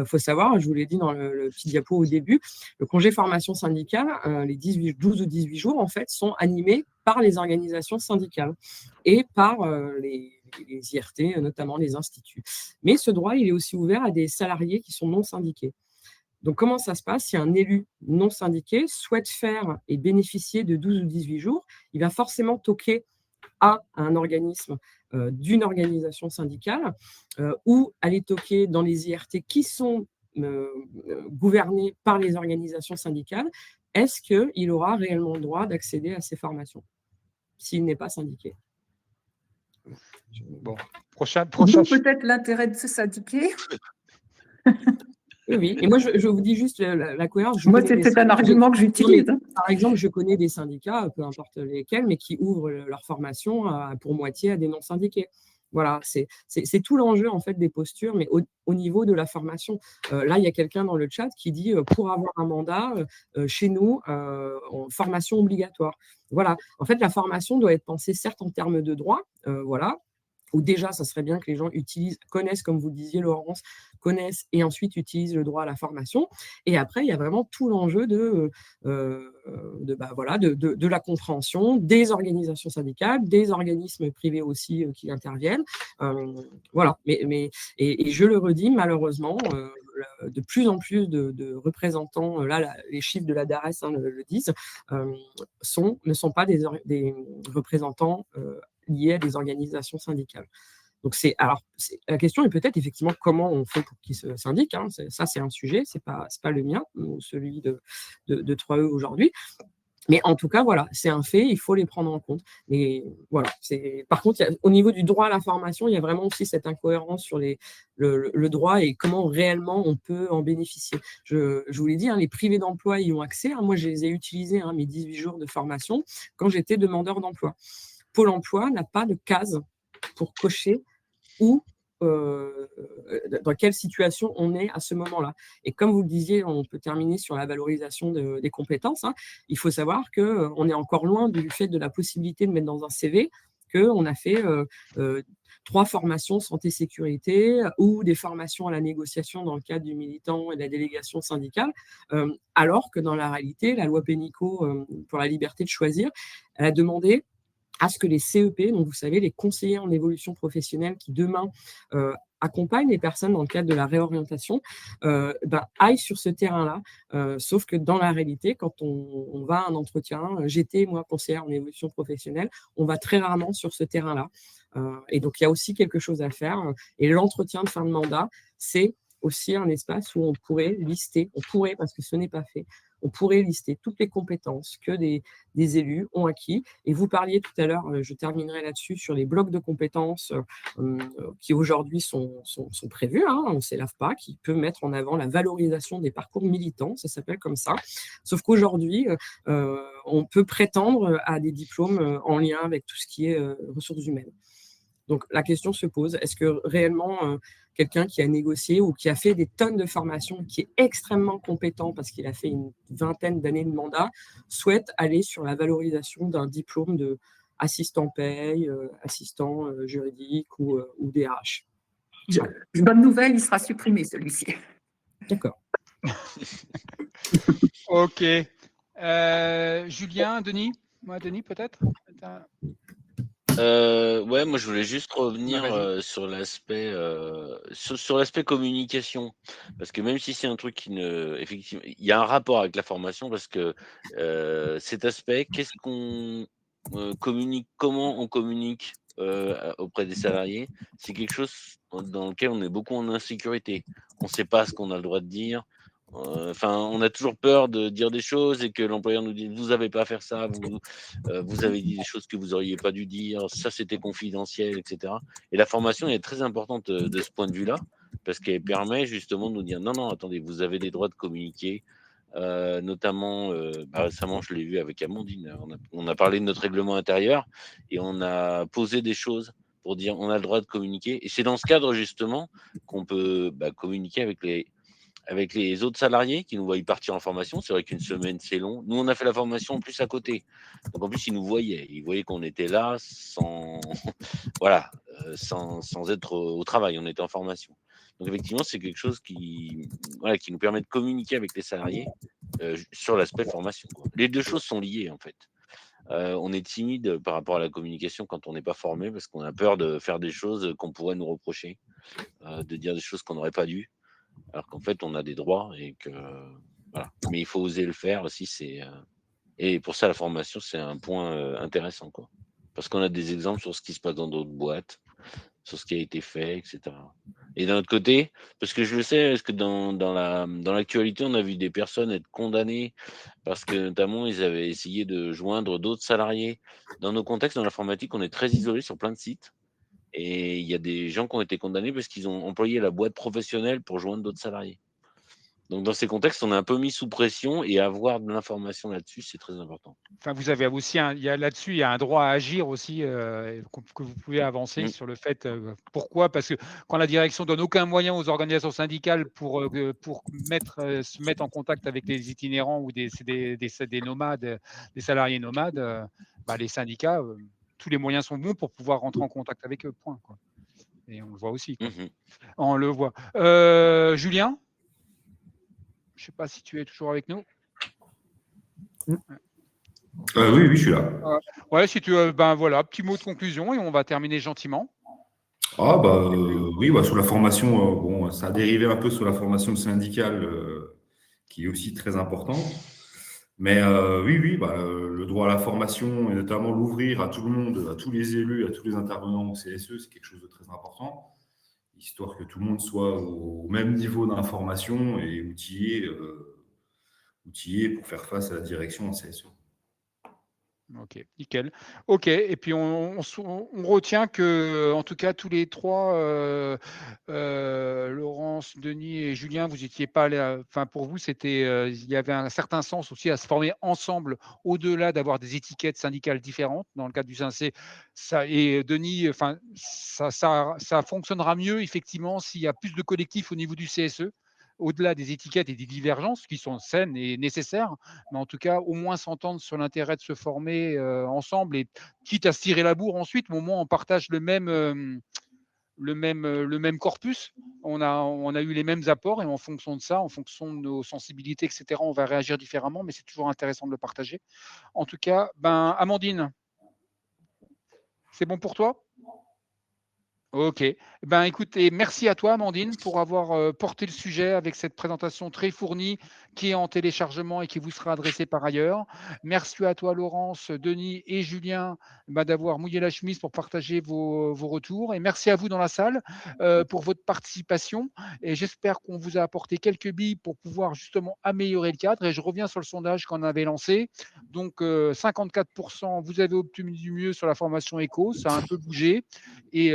Faut savoir, je vous l'ai dit dans le petit diapo au début, le congé formation syndicale, les 12 ou 18 jours, en fait, sont animés par les organisations syndicales et par les IRT, notamment les instituts. Mais ce droit, il est aussi ouvert à des salariés qui sont non syndiqués. Donc, comment ça se passe? Si un élu non syndiqué souhaite faire et bénéficier de 12 ou 18 jours, il va forcément toquer à un organisme d'une organisation syndicale ou aller toquer dans les IRT qui sont gouvernés par les organisations syndicales. Est-ce qu'il aura réellement le droit d'accéder à ces formations s'il n'est pas syndiqué? Bon, prochain. D'où peut-être l'intérêt de se syndiquer. Oui, et moi, je vous dis juste la cohérence. Moi, c'est un argument que j'utilise. Par exemple, je connais des syndicats, peu importe lesquels, mais qui ouvrent leur formation pour moitié à des non-syndiqués. Voilà, c'est tout l'enjeu en fait des postures, mais au niveau de la formation. Là, il y a quelqu'un dans le chat qui dit pour avoir un mandat, chez nous, en formation obligatoire. Voilà, en fait, la formation doit être pensée certes en termes de droit, voilà, ou déjà, ça serait bien que les gens connaissent, comme vous disiez, Laurence, connaissent et ensuite utilisent le droit à la formation. Et après, il y a vraiment tout l'enjeu de la compréhension des organisations syndicales, des organismes privés aussi qui interviennent. Voilà. Et je le redis, malheureusement, de plus en plus de représentants, les chiffres de la DARES le disent, ne sont pas des représentants liés à des organisations syndicales. Donc, la question est peut-être effectivement comment on fait pour qu'ils se syndiquent. Hein. Ça, c'est un sujet, c'est pas le mien ou celui de 3E aujourd'hui. Mais en tout cas, voilà, c'est un fait, il faut les prendre en compte. Mais voilà, par contre, au niveau du droit à la formation, il y a vraiment aussi cette incohérence sur le droit et comment réellement on peut en bénéficier. Je vous l'ai dit, hein, les privés d'emploi y ont accès. Hein. Moi, je les ai utilisés, mes 18 jours de formation, quand j'étais demandeur d'emploi. Pôle emploi n'a pas de case pour cocher où, dans quelle situation on est à ce moment-là. Et comme vous le disiez, on peut terminer sur la valorisation des compétences. Hein. Il faut savoir qu'on est encore loin du fait de la possibilité de mettre dans un CV qu'on a fait 3 formations santé-sécurité ou des formations à la négociation dans le cadre du militant et de la délégation syndicale, alors que dans la réalité, la loi Pénicaud pour la liberté de choisir, elle a demandé à ce que les CEP, donc vous savez, les conseillers en évolution professionnelle qui demain accompagnent les personnes dans le cadre de la réorientation, aillent sur ce terrain-là. Sauf que dans la réalité, quand on va à un entretien, j'étais moi conseillère en évolution professionnelle, on va très rarement sur ce terrain-là. Et donc il y a aussi quelque chose à faire. Et l'entretien de fin de mandat, c'est aussi un espace où on pourrait lister, parce que ce n'est pas fait, on pourrait lister toutes les compétences que des élus ont acquis. Et vous parliez tout à l'heure, je terminerai là-dessus, sur les blocs de compétences qui aujourd'hui sont prévus. Hein, on ne s'élève pas, qui peut mettre en avant la valorisation des parcours militants, ça s'appelle comme ça. Sauf qu'aujourd'hui, on peut prétendre à des diplômes en lien avec tout ce qui est ressources humaines. Donc, la question se pose, est-ce que réellement, quelqu'un qui a négocié ou qui a fait des tonnes de formations, qui est extrêmement compétent parce qu'il a fait une vingtaine d'années de mandat, souhaite aller sur la valorisation d'un diplôme d'assistant paye, assistant juridique ou DRH? Bonne nouvelle, il sera supprimé celui-ci. D'accord. Ok. Julien, Denis? Moi, Denis, peut-être? Ouais, moi je voulais juste revenir Vas-y. sur l'aspect sur l'aspect communication, parce que même si c'est un truc qui ne, effectivement, il y a un rapport avec la formation parce que cet aspect, qu'est-ce qu'on communique, comment on communique auprès des salariés, c'est quelque chose dans lequel on est beaucoup en insécurité. On ne sait pas ce qu'on a le droit de dire. Enfin, on a toujours peur de dire des choses et que l'employeur nous dise vous n'avez pas à faire ça, vous avez dit des choses que vous auriez pas dû dire, ça c'était confidentiel, etc. Et la formation est très importante de ce point de vue-là, parce qu'elle permet justement de nous dire non, non, attendez, vous avez des droits de communiquer. Notamment, récemment, je l'ai vu avec Amandine, on a parlé de notre règlement intérieur et on a posé des choses pour dire on a le droit de communiquer. Et c'est dans ce cadre justement qu'on peut communiquer avec les autres salariés qui nous voient partir en formation. C'est vrai qu'une semaine, c'est long. Nous, on a fait la formation en plus à côté. Donc, en plus, ils nous voyaient. Ils voyaient qu'on était là sans, voilà, sans être au travail. On était en formation. Donc, effectivement, c'est quelque chose qui nous permet de communiquer avec les salariés sur l'aspect formation, quoi. Les deux choses sont liées, en fait. On est timide par rapport à la communication quand on n'est pas formé parce qu'on a peur de faire des choses qu'on pourrait nous reprocher, de dire des choses qu'on n'aurait pas dû. Alors qu'en fait, on a des droits et que voilà. Mais il faut oser le faire aussi. Et pour ça, la formation, c'est un point intéressant, quoi. Parce qu'on a des exemples sur ce qui se passe dans d'autres boîtes, sur ce qui a été fait, etc. Et d'un autre côté, parce que je le sais, parce que dans l'actualité, on a vu des personnes être condamnées parce que notamment, ils avaient essayé de joindre d'autres salariés. Dans nos contextes, dans l'informatique, on est très isolé sur plein de sites. Et il y a des gens qui ont été condamnés parce qu'ils ont employé la boîte professionnelle pour joindre d'autres salariés. Donc, dans ces contextes, on est un peu mis sous pression et avoir de l'information là-dessus, c'est très important. Enfin, vous avez aussi il y a là-dessus, il y a un droit à agir aussi que vous pouvez avancer Mmh. sur le fait. Pourquoi? Parce que quand la direction donne aucun moyen aux organisations syndicales pour se mettre en contact avec les itinérants ou des nomades, des salariés nomades, les syndicats, tous les moyens sont bons pour pouvoir rentrer en contact avec eux. Point, quoi. Et on le voit aussi, quoi. Mmh. On le voit. Julien, je ne sais pas si tu es toujours avec nous. Oui, je suis là. Ouais, si tu veux, voilà, petit mot de conclusion et on va terminer gentiment. Oui, sur la formation, bon, ça a dérivé un peu sur la formation syndicale qui est aussi très importante. Mais le droit à la formation et notamment l'ouvrir à tout le monde, à tous les élus, à tous les intervenants au CSE, c'est quelque chose de très important, histoire que tout le monde soit au même niveau d'information et outillé pour faire face à la direction en CSE. Ok, nickel. Ok, et puis on retient que, en tout cas, tous les trois, Laurence, Denis et Julien, vous n'étiez pas allés, enfin pour vous, c'était, il y avait un certain sens aussi à se former ensemble, au-delà d'avoir des étiquettes syndicales différentes. Dans le cadre du SYNCE, ça, et Denis, enfin, ça fonctionnera mieux effectivement s'il y a plus de collectifs au niveau du CSE, au-delà des étiquettes et des divergences qui sont saines et nécessaires, mais en tout cas, au moins s'entendre sur l'intérêt de se former ensemble et quitte à se tirer la bourre ensuite, mais au moins on partage le même corpus. On a eu les mêmes apports et en fonction de ça, en fonction de nos sensibilités, etc., on va réagir différemment, mais c'est toujours intéressant de le partager. En tout cas, Amandine, c'est bon pour toi? Ok. Écoutez, merci à toi, Amandine, pour avoir porté le sujet avec cette présentation très fournie qui est en téléchargement et qui vous sera adressée par ailleurs. Merci à toi, Laurence, Denis et Julien, d'avoir mouillé la chemise pour partager vos retours. Et merci à vous dans la salle pour votre participation. Et j'espère qu'on vous a apporté quelques billes pour pouvoir justement améliorer le cadre. Et je reviens sur le sondage qu'on avait lancé. Donc, 54%, vous avez obtenu du mieux sur la formation éco. Ça a un peu bougé. Et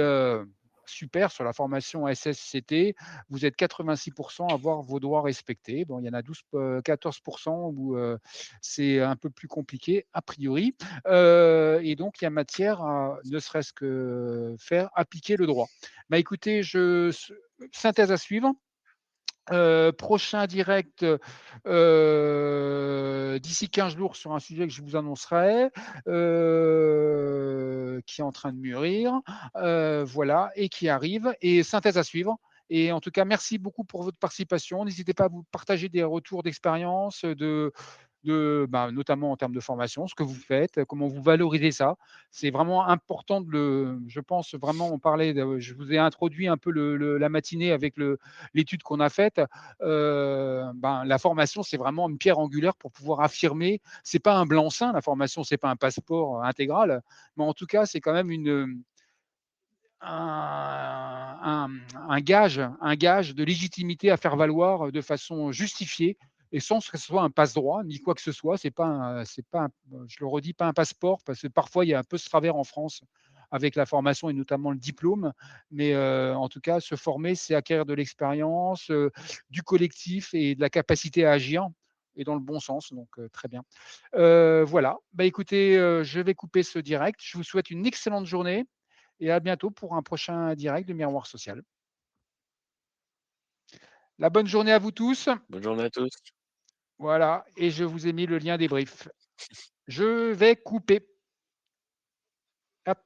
super sur la formation SSCT, vous êtes 86% à avoir vos droits respectés. Bon, il y en a 14% où c'est un peu plus compliqué a priori. Et donc, il y a matière à ne serait-ce que faire appliquer le droit. Bah, écoutez, synthèse à suivre. Prochain direct d'ici 15 jours sur un sujet que je vous annoncerai, qui est en train de mûrir, voilà, et qui arrive, et synthèse à suivre. Et en tout cas, merci beaucoup pour votre participation. N'hésitez pas à vous partager des retours d'expérience, notamment en termes de formation, ce que vous faites, comment vous valorisez ça. C'est vraiment important je pense vraiment, je vous ai introduit un peu la matinée avec l'étude qu'on a faite. La formation, c'est vraiment une pierre angulaire pour pouvoir affirmer. C'est pas un blanc-seing, la formation, c'est pas un passeport intégral, mais en tout cas, c'est quand même un gage de légitimité à faire valoir de façon justifiée et sans que ce soit un passe-droit ni quoi que ce soit. C'est pas je le redis, pas un passeport, parce que parfois il y a un peu ce travers en France avec la formation et notamment le diplôme. Mais en tout cas, se former, c'est acquérir de l'expérience, du collectif et de la capacité à agir, et dans le bon sens. Donc très bien. Voilà. Bah, écoutez, je vais couper ce direct. Je vous souhaite une excellente journée et à bientôt pour un prochain direct de Miroir Social. La bonne journée à vous tous. Bonne journée à tous. Voilà, et je vous ai mis le lien débrief. Je vais couper. Hop.